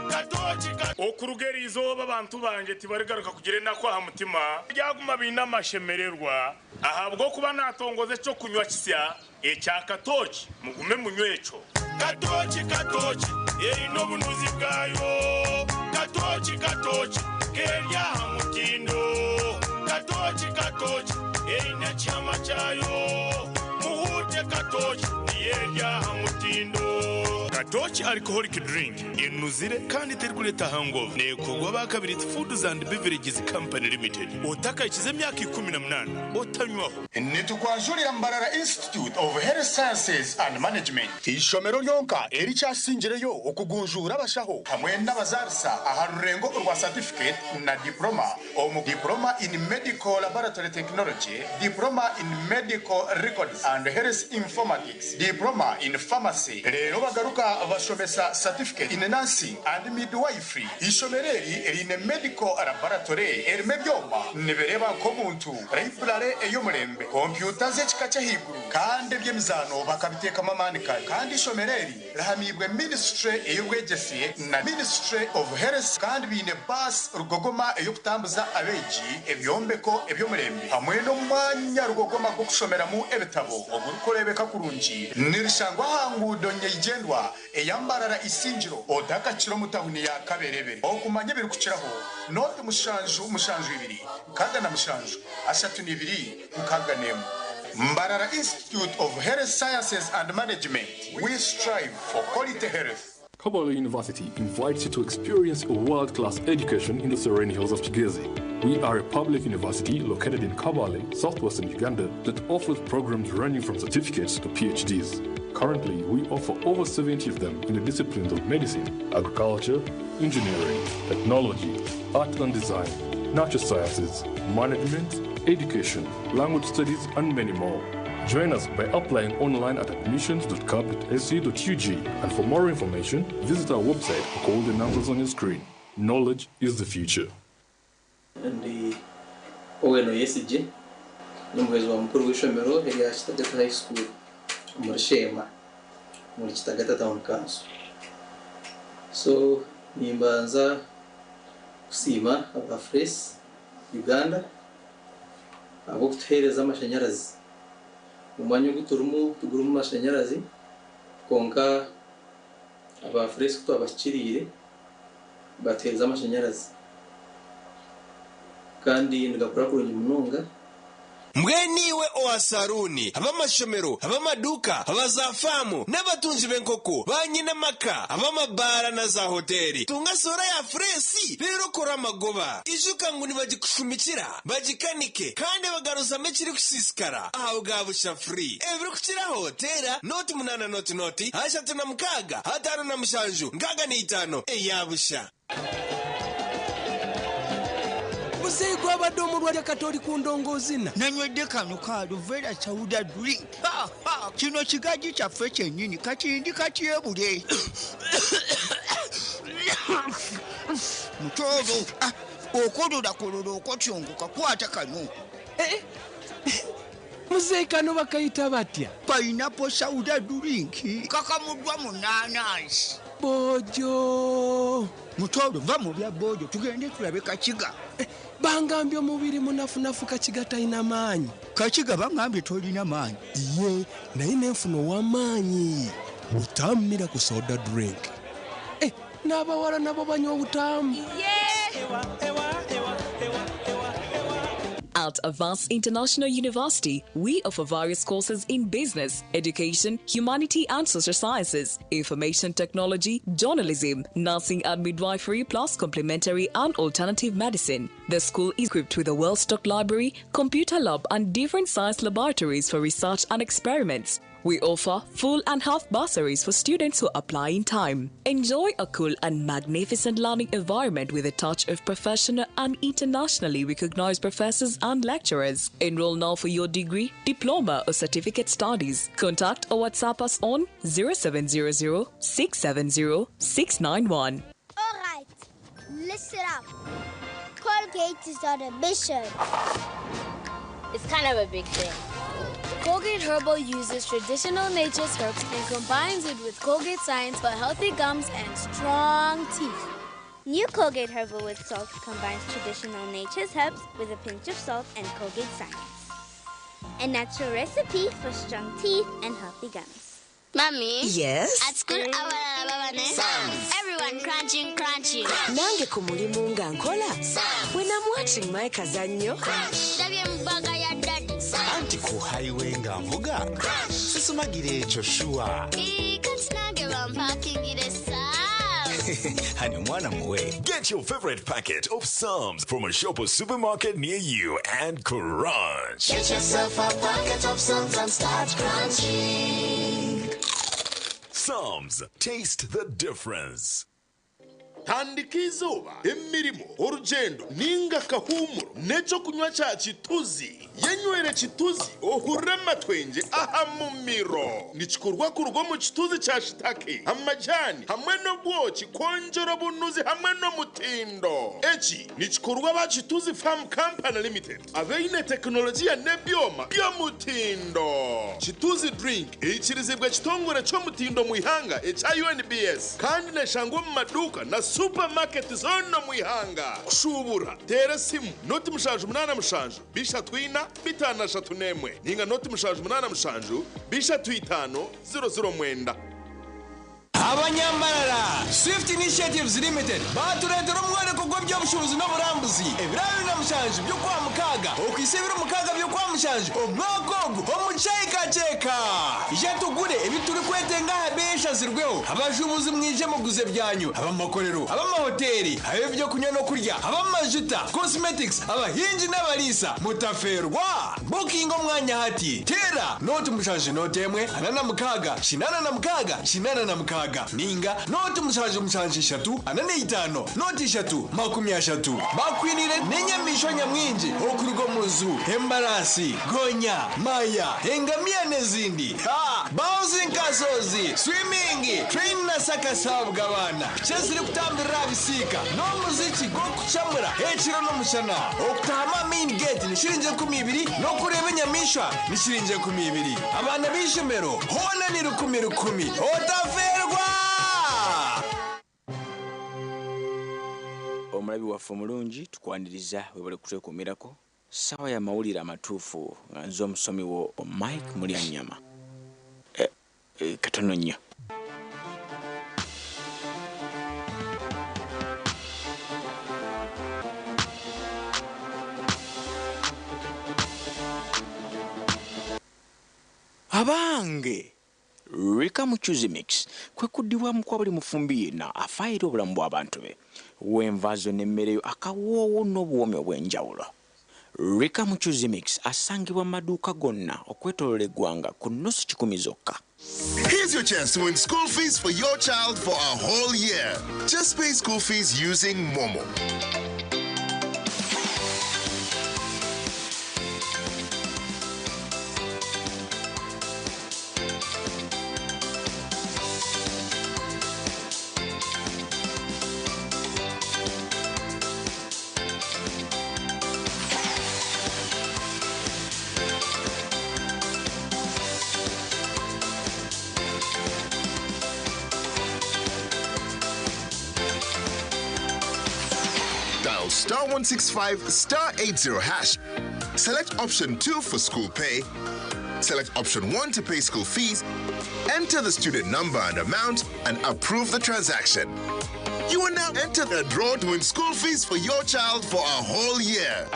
katochi okurugeri izoba abantu banje tibarigaruka kugire nako ha mutima byaguma binamashemererwa ahabwo kuba natongoze cyo kunywa kisya ecya katochi mugume munywecho katochi ino bunuzi bwayo katochi kerya mutindo katochi ina chama chayo muhute katochi yerya mutindo katochi alcoholic drink inuzire kandi terkuleta hangover nekugwa bakabiri Foods and Beverages Company Limited otaka ikize myaka 18 otanywaho nitukwanjurira Mbarara Institute of Health Sciences and Management ishomero lyonka eri cyasingireyo okugunjura abashaho hamwe n'abazarisa aharurengo urwa certificate na diploma in medical laboratory technology, diploma in medical records and health informatics, diploma in pharmacy. Rero bagaruka abashomesa certificate in nursing and midwifery. Ishomereri erine medical laboratory erime byoma nibereba ko muntu library eyomurembe computer z'ekikacha higuru kandi byemizano bakabiteka mamanika kandi ishomereri rahamibwe ministry eyobwegesiye na ministry of health kandi bine bus rugogoma eyokutambuza abeji ebyombeko ebyomurembe hamwe no mwanya rugogoma go kushomeramo ebitabo ogurukorebeka kurungi nirishangwa hangudo nyegendwa eyambarara isingiro odakakiro mutahuni ya kaberebere okumanya biri kukiraho note mushanju ibiri kaga na mushanju ashatu nibiri mukaga nemu Mbarara Institute of Health Sciences and Management. We strive for quality health. Kabale University invites you to experience a world-class education in the serene hills of Kigezi. We are a public university located in Kabale, southwestern Uganda, that offers programs ranging from certificates to PhDs. Currently, we offer over 70 of them in the disciplines of medicine, agriculture, engineering, technology, art and design, natural sciences, management, education, language studies, and many more. Join us by applying online at admissions.cap.sc.ug, and for more information, visit our website or call the numbers on your screen. Knowledge is the future. Ndi oweno yesije n'umuyobozi wa mukuru w'ishomero Elias Rutugusa High School muri Shema muri Kitagata Town Council. So nimbanza kusima aba Fresh Uganda abo kutuhereza amashanyarazi umwanya guturumu tugurumu amashanyarazi konka aba Fresh twabashikirire batereza amashanyarazi kandi ndagakora kurungi munonga Mweniwe oasaruni, abamashomero, abamaduka, abazafamu, n'abatunzi b'enkoko, banyina maka, abamabara na za hoteli. Tunga sora ya fresi, rero kora magoba. Ijuka ngo nibagikushumikira, bagikanike, kandi bagaruza mekiri kusisikara. Aho gabusha free. Evro kukira hotela, noti munana noti, ashatu na mukaga, hatano na mushanju, ngaga ni itano, yabusha. Muzei kwa badomu rwa katoli kundongozina nanywedde kano ka Luvera chawuda drink kino kigaji kyaffe kyennyini kakindi katyebule mutolo okolola okotyongoka kwata kano Muzei kano bakayita batya pineapple chawuda drink kakamuddwa mu nanasi bojo mutolo va mu bya bojo tugende tulabe kakiga bangambye omubiri munafunafu kakiga talina maanyi kakiga bangambye tolina maanyi iye naye nenfuna ow'amaanyi butamira ku soda drink n'abawala nabo banywa obutamu At Advanced International University, we offer various courses in business, education, humanity and social sciences, information technology, journalism, nursing and midwifery, plus complementary and alternative medicine. The school is equipped with a well-stocked library, computer lab and different science laboratories for research and experiments. We offer full and half bursaries for students who apply in time. Enjoy a cool and magnificent learning environment with a touch of professional and internationally recognized professors and lecturers. Enroll now for your degree, diploma or certificate studies. Contact or WhatsApp us on 0700 670 691. All right, listen up. Colgate is on a mission. It's kind of a big thing. Colgate Herbal uses traditional nature's herbs and combines it with Colgate Science for healthy gums and strong teeth. New Colgate Herbal with Salt combines traditional nature's herbs with a pinch of salt and Colgate Science. A natural recipe for strong teeth and healthy gums. Mommy? Yes? At school, everyone crunching. Nange kumulimu nga nkola. When I'm watching my kazanyo. Anti ku highway nga mvuga. Sisumagire ekyo shuwa. Hani mwana muwe. Get your favorite packet of Psalms from a shop or supermarket near you and crunch. Get yourself a packet of Psalms and start crunching. Psalms, taste the difference. Tandika izuba, emirimo, urugendo, ninga kahumuro, neco kunywa cha chituzi. Yenywere chituzi, ohurema twenje ahamumiro. Nichikurwa kurugo mu chituzi cha shitake. Amajani, hamwe no bwochi, konjoro bunuzi, hamwe no mutindo. Echi, nichikurwa ba chituzi Farm Company Limited. Aveine teknolojia nebyoma, byo mutindo. Chituzi drink, ichirizibwa chitongore cho mutindo muihanga, UNBS. Kandi neshangwa mu maduka na supermarket zono muihanga. Kushubura, tere simu, noti mushanju munana mushanju, bisha twina, bitana shatunemwe. Ninga noti mushanju munana mushanju, bisha tuitano, 00 mwenda. Abanyambarara Swift Initiatives Limited baturetera umwereko gw'eby'obucuruzi n'oburambuzi ebirayi na mushanje byo kwa mukaga okwisebera mukaga byo kwa mushanje omwogogo omucyayikaceka ije tugure ebituri kwetenga habesha zirweho abajubuzi mwije muguze byanyu abamakorero abamahoteli abebyo kunywa no kurya abamajuta cosmetics abahinji n'abarisa mutaferwa booking omwanya hati tera noti mushanje notemwe anana mukaga shinana na mukaga ninga noti mushanje shatu anane itano noti shatu makumyashatu bakwinire nenyamisho nyamwinji okurugo muzu embarasi gonya maya engamia nezindi bouncing kasozi swimming train na sakasabwa abana cyesire kutambira bisika no muziki go kuchamura hechiro no mushana okutama main gate ni shirinje 12 no kureba nyamisha ni shirinje 12 abana bishemero hona ni 10 otaferwa omulabi waffe omulungi tukwaniriza webale kutwekumirako sawa ya mawulire amatuufu nga nze omusomi wo Mike Mulyanyama katono nnyo abange Rika muchuzi mix kwe kudiwa mukwa buli mufumbi na afairo obulamu bw'abantu be wenvazo nemmereyo akawowo n'obuwome obw'enjawulo. Rika muchuzi mix asangibwa maduuka gonna okwetolola eggwanga ku nnusu 10 zokka. Here's your chance to win school fees for your child for a whole year. Just pay school fees using Momo. Dial *165 *80 hash. Select option 2 for school pay. Select option 1 to pay school fees. Enter the student number and amount and approve the transaction. You are now entered a draw to win school fees for your child for a whole year.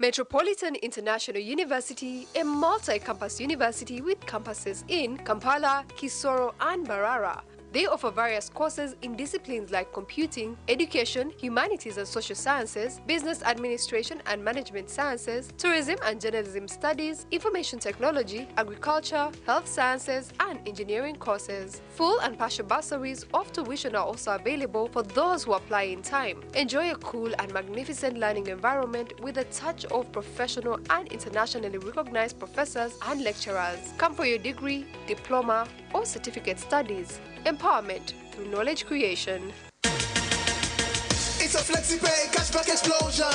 Metropolitan International University, a multi-campus university with campuses in Kampala, Kisoro, and Mbarara. They offer various courses in disciplines like computing, education, humanities and social sciences, business administration and management sciences, tourism and journalism studies, information technology, agriculture, health sciences, and engineering courses. Full and partial bursaries of tuition are also available for those who apply in time. Enjoy a cool and magnificent learning environment with a touch of professional and internationally recognized professors and lecturers. Come for your degree, diploma, or certificate studies. Empowerment through knowledge creation. It's a FlexiPay cashback explosion.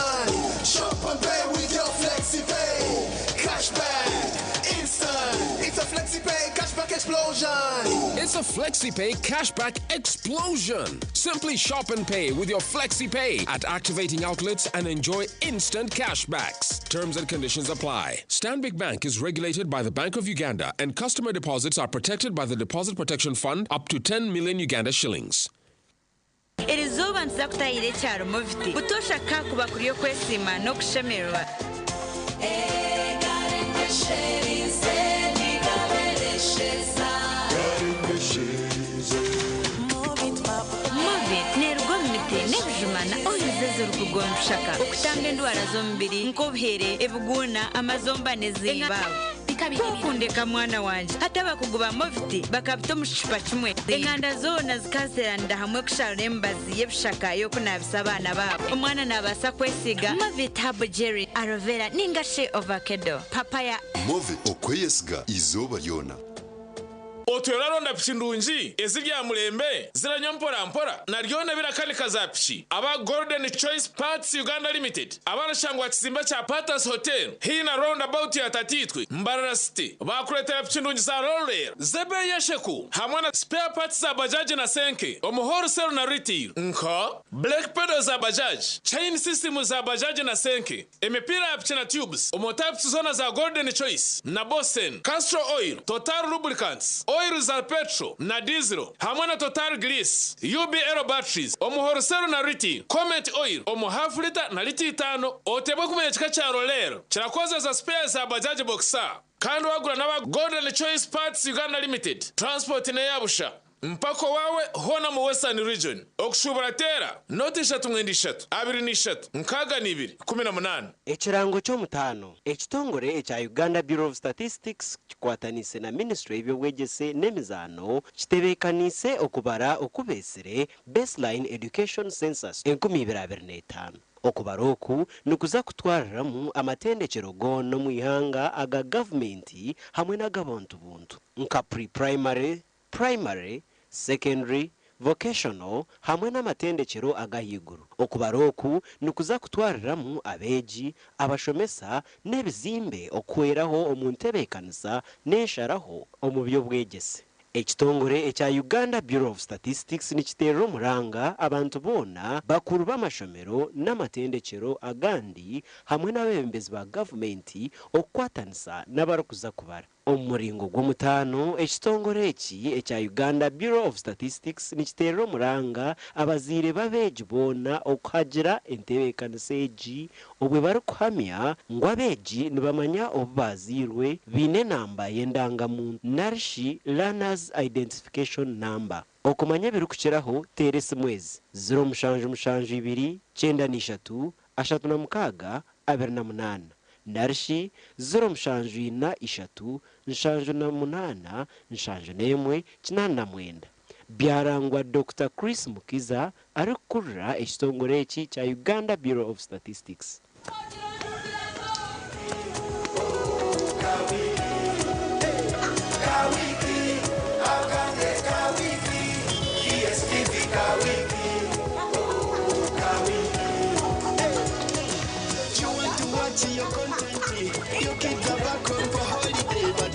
Shop and pay with your FlexiPay. Cashback instant. It's a FlexiPay cashback explosion. It's a FlexiPay cashback explosion. Simply shop and pay with your FlexiPay at activating outlets and enjoy instant cashbacks. Terms and conditions apply. Stanbic Bank is regulated by the Bank of Uganda, and customer deposits are protected by the Deposit Protection Fund up to 10 million Uganda shillings. Erizuba nza kutayire cyaro mufite utosha kakuba kuriyo kwesima no kushemerwa Movit nerwo mite nebujumana oyizeze rukugonshaka okutanga endwara z'omubiri nk'obuhere ebuguna amazombane zibawe Kukundeka mwana wanje hataba kuguba mufti bakabito mushipa kimwe enganda zona zikaseranda hamwe kushara embazi yebishaka yo kunabisa abana babo umwana nabasa kwesiga Movit Habo Jerry aloe vera ningashe avocado papaya Movit okweyesiga izoba lyona Otweraronda pichi ndunji ezirya mulembe ziranya mpora naryona birakani kazapichi aba Golden Choice Parts Uganda Limited abana shangwa kizimba cha Patas Hotel hina roundabout ya Tatitwi Mbarara City bakuletera pichi ndunji za roller zebe yesheku hamwana spare parts za bajaji na senke omuhoro sero na retail nka black pedal za bajaji chain system za bajaji na senke emipira ya pichi na tubes omotypes zona za Golden Choice na Bosen Castro Oil Total Lubricants oil za petrol na diesel hamwe na Total Grease UB Aero batteries omuhorosero na riti Comet oil omu half liter na liti 5 otebwe kumenya kika kya roller kirakoze za spares za bajaji boxer kandi wagura n'aba Golden Choice Parts Uganda Limited transport ne yabusha mpako wawe hona mu Western Region okushubura tera noti 3 2 nkaga ni 2 Ekirango ky'omutano ekitongore ekya Uganda Bureau of Statistics kikwatanise na Ministry y'ebyobwegese n'emizaano kitebeekanise okubara okubesere baseline education census 2025 okubara oku nukuza kutwariramu amatendekero gono mu ihanga aga gavumenti hamwe n'ag'abantu buntu nka primary, secondary, vocational hamwe n'amatendekero agahiguru okubara oku nukuza kutwariramu abeegi abashomesa n'ebizimbe okweraho omuntebeekanisa n'ensharaho omu by'obwegese ekitongore ekya Uganda Bureau of Statistics nikiteerera omuranga abantu boona bakuru b'amashomero n'amatendekero agandi hamwe n'abebembezi ba gavumenti okukwatanisa n'abarikuza kubara omuringo gw'omutano ekitongore eki ekya Uganda Bureau of Statistics nikiteerera omuranga abaziire b'abeegi boona okuhagira entebeekanisa egi obwe barikuhamya ngu abeegi nibamanya obu baziirwe biine namba y'endangamuntu narishi learners identification number okumanya birikukiraho teera esimu ezi 0772 93 36 28 narishi 0743 78 91 byarangwa Dr. Chris Mukiza arikukurira ekitongore eki kya Uganda Bureau of Statistics. Your kids are back home for holiday, but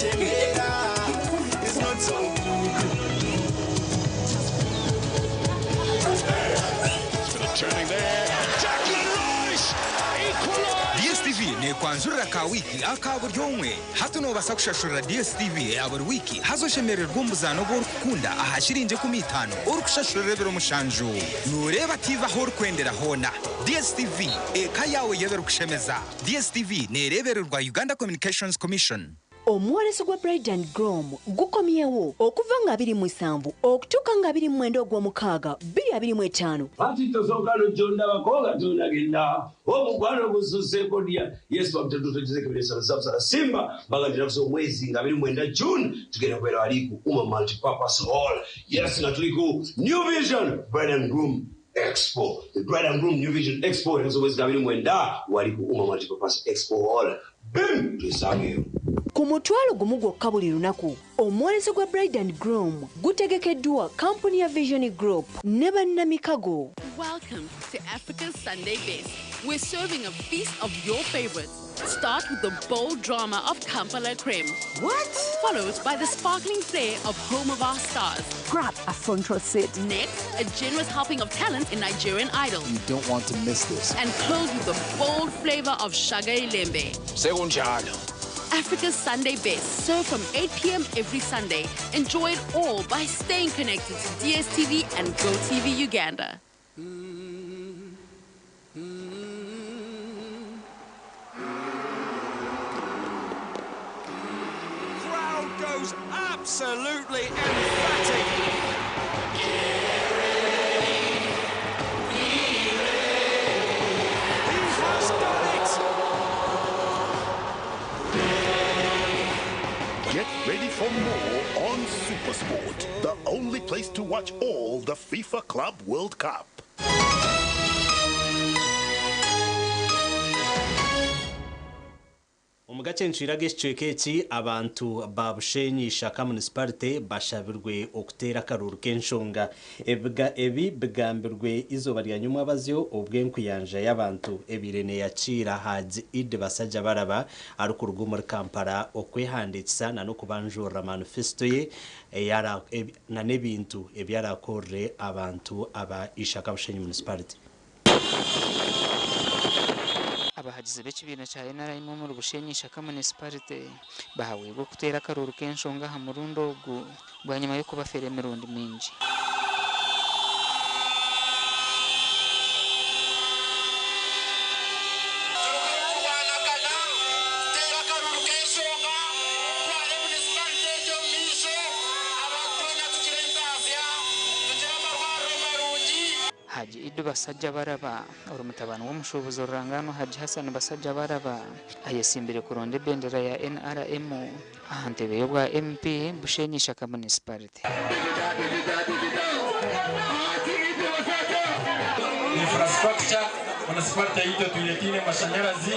it's not so turning there. Declan Rice equalised. DSTV nekwa kamanjurira ka wiki akaburyomwe hato no basakushashurira DSTV ya buri wiki hazoshemererwa umbuzano bwo rukunda ahashirinje ku mitano urukushashurira bero mushanju nureba TV aho rukwendera hona DSTV kayawe yebera kushemeza DSTV nerebererwa Uganda Communications Commission. Omwoleso gwa Bridal Grom gukomyewo okuva nga 27 okutuuka nga 29 ogw'omukaaga 2025 patitosokano jonda bakoga tonagenda omukwano gususeko dia yesu bamtetutogezeke bilesa zabsala simba bagatira kuso mwezi nga 29 June tugenda kwera aliku uma multipurpose hall yes na tuliku New Vision Bridal Groom Expo. The Bridal Groom New Vision Expo has always got in when waliku uma multipurpose expo hall. Bim tusangeyo. Ku mutwalo gumu gwokka buli lunaku omwoleso gwa Bridal Groom gutegekeddwa kampuni ya Vision Group ne bannamikago. Welcome to Africa's Sunday Best. We're serving a feast of your favorites. Start with the bold drama of Kampala Creme. What? Followed by the sparkling flair of Home of Our Stars. Grab a front row seat. Next, a generous helping of talent in Nigerian Idol. You don't want to miss this. And close with the bold flavor of Shaga Ilembe. Africa's Sunday Best, served from 8 p.m. every Sunday. Enjoy it all by staying connected to DSTV and GoTV Uganda. Crowd goes absolutely emphatic. Get ready for more on SuperSport, the only place to watch all the FIFA Club World Cup. Agacencwire g'ekicweka abantu babushenyi shaka municipality bashabirwe okutera akaruru k'enshonga ebi bigambirwe izoba rya nyuma abazyo obw'enkuyanja y'abantu ebirene yakira Haji Ide basajja baraba ari ku rugo muri Kampala okwehandikisa na no kubanjura manifesto ye yara na nebintu ebyarakorre abantu aba ishaka bushenyi municipality. abahagize b'ekibina cya NRM mu Bushenyi Shaka Municipality bahawe bwo kutera akaruru k'enshonga ha murundo ogu bwa nyuma yo kubafera emirundi mingi. Haji Ide basajja baraba orumutabano w'omushubuzi orurangano Haji Hassan basajja baraba ayesimbire kuronda bendera ya NRM ahantebe yo bwa MP Bushenyi Shaka Municipality. Infrastructure municipality yito tuletine mashanyarazi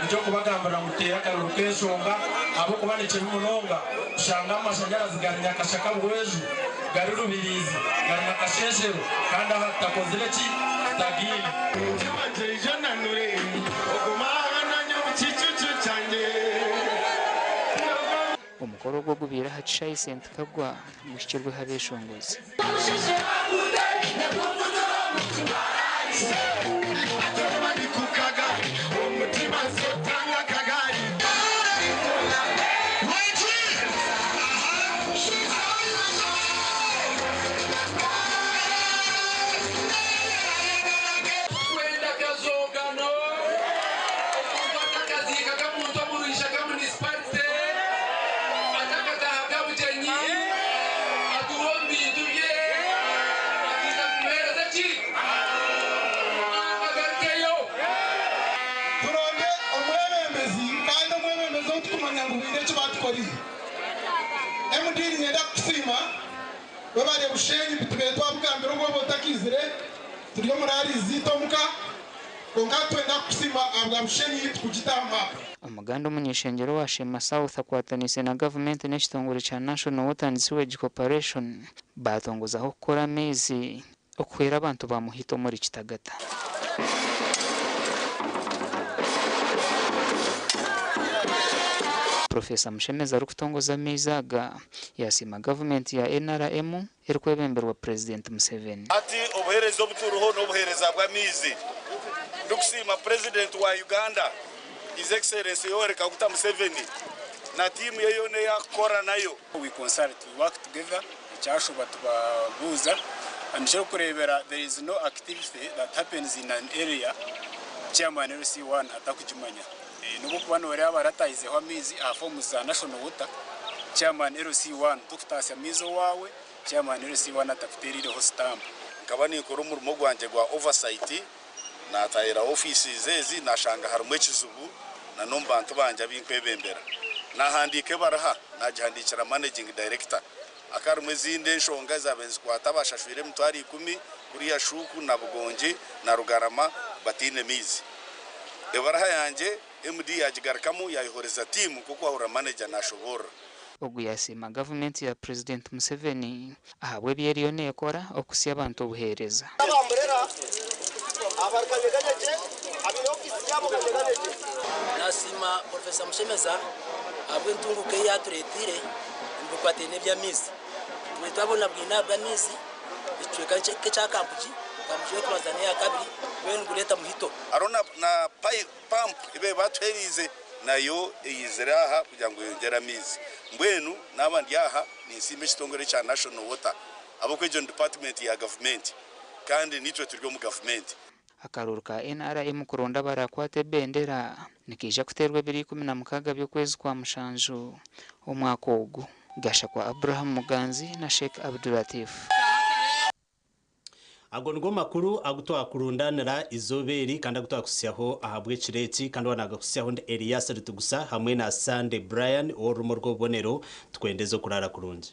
njo kubagambira mutera akaruru k'enshonga abo kubanike munonga shanga mashanyarazi gari yakashaka bwezu gari rubirizi gari nakasheshero kandi hatakozere ki tagini jananure ogumana nyo chichuchu cyane omukoro gwo gubira hacishayi sent kagwa mushikirwe habeshongozi. Emudiri ngenda kusima babale Bushenyi bitubere twabugambira ngo botakizire turiyo murari zito muka konka twenda kusima abwa Bushenyi tukugitama. Umuganda umunyeshengero wa Shema South akwatanise na government n'ekitongole cya National Water and Sewage Corporation batongozaho gukora amezi okwera abantu bamuhito muri Kitagata. Professor Mshemeza rukutongoza mezaga yasima government ya NRM erikwebemberwa President Museveni. Ati obuherezo buturuho no buhereza bwa mizi. Dukusima President wa Uganda His Excellency Yoweri Kaguta Museveni na timu yeyone yakora nayo. We consult, we work together, icyashoba tubabuza, and cyo kurebera there is no activity that happens in an area chairman LC1 atakujumanya. Nuko kubana wari abaratayize ho amizi afomu za national water chairman LC1 tukutasa mizo wawe chairman LC1 atakuterire ho stamp. Nkabani ikora umurimo gwanje gwa oversight na tayira offices zezi nashanga harumwe kizubu na nombantu banje abinkwebembera. Nahandike baraha nagihandikira managing director akarumwe zinde nshonga zabenzi kwatabashashwire mutwari 10 kuri ya shuku na bugonje na rugarama batine mizi ebaraha yanje MD yajigarakamu yayihoreza timu kuko ahura manager nashobora oguyasima government ya President Museveni ahabwe byeriyone ekora okusya abantu obuhereza nasima Professor Mushemeza abwe ntunguke yaturetire mbukwate nebya mizi twabona bwina bwa mizi icweka cya kampuji kamuje kubazana ya kabiri bene gureta muhito arona na pump ibe batwerize nayo eyizeraha kugira ngo yongera mizi mbwenu nabandi yaha ni simbe kitongore cya national water abo kwejo department ya government kandi nitwe turi mu government akaruru ka NRM kuronda barakwate bendera nikija kuterwa 2016 by'ukwezi kwa mushanju umwaka ogu gasha kwa Abraham Muganzi na Sheikh Abdulatif agongo makuru agutwa kurundanira izoberi kandi agutwa kusyaho ahabwe kireti kandi wanaga kusyaho nde Elias Rutugusa hamwe na Sunday Brian orumo rwobonero twendeze kurara kurunje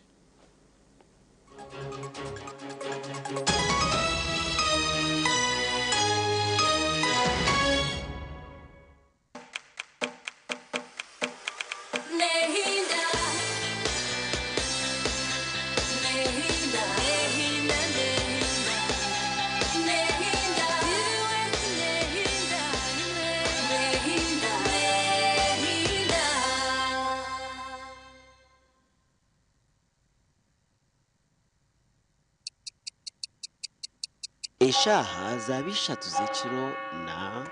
Eshaha zabishatu zekiro na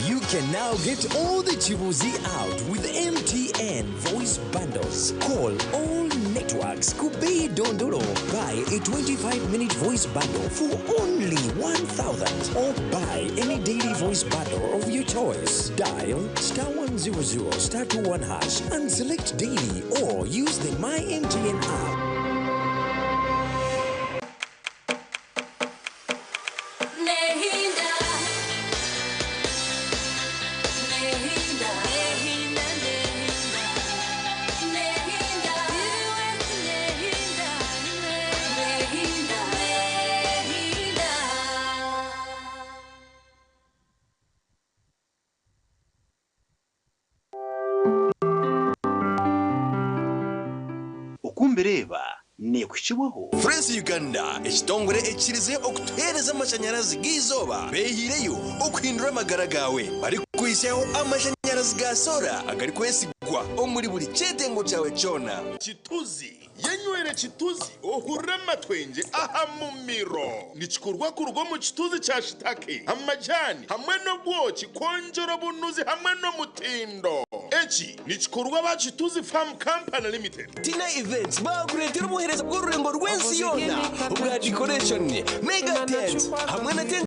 You can now get all the Chibuzi out with MTN voice bundles. Call all networks Kubei Dondolo. Buy a 25-minute voice bundle for only 1,000 or buy any daily voice bundle of your choice. Dial *100 *21# and select daily or use the My MTN app. Kumbereba ne kukibaho France Uganda ekitongore ekirize okutereza amashanyarazi gizoba behireyo okuhindura amagara gawe bari kwishaho amashanyarazi ga sola agari kwesigwa omuri buri cyetengo cyawe cyona kituzi yenywere kituzi ohurema twenge aha mumiro nikikorwa ku rugo mu kituzi cya shitake amajyani hamwe no bwoki konjora bunuzi hamwe no mutindo eki nikikorwa ba kituzi farm company limited Tina Events bakuretera ubuhereza bw'ururengo rw'ensi yona ubwa decoration mega tent hamwe na tent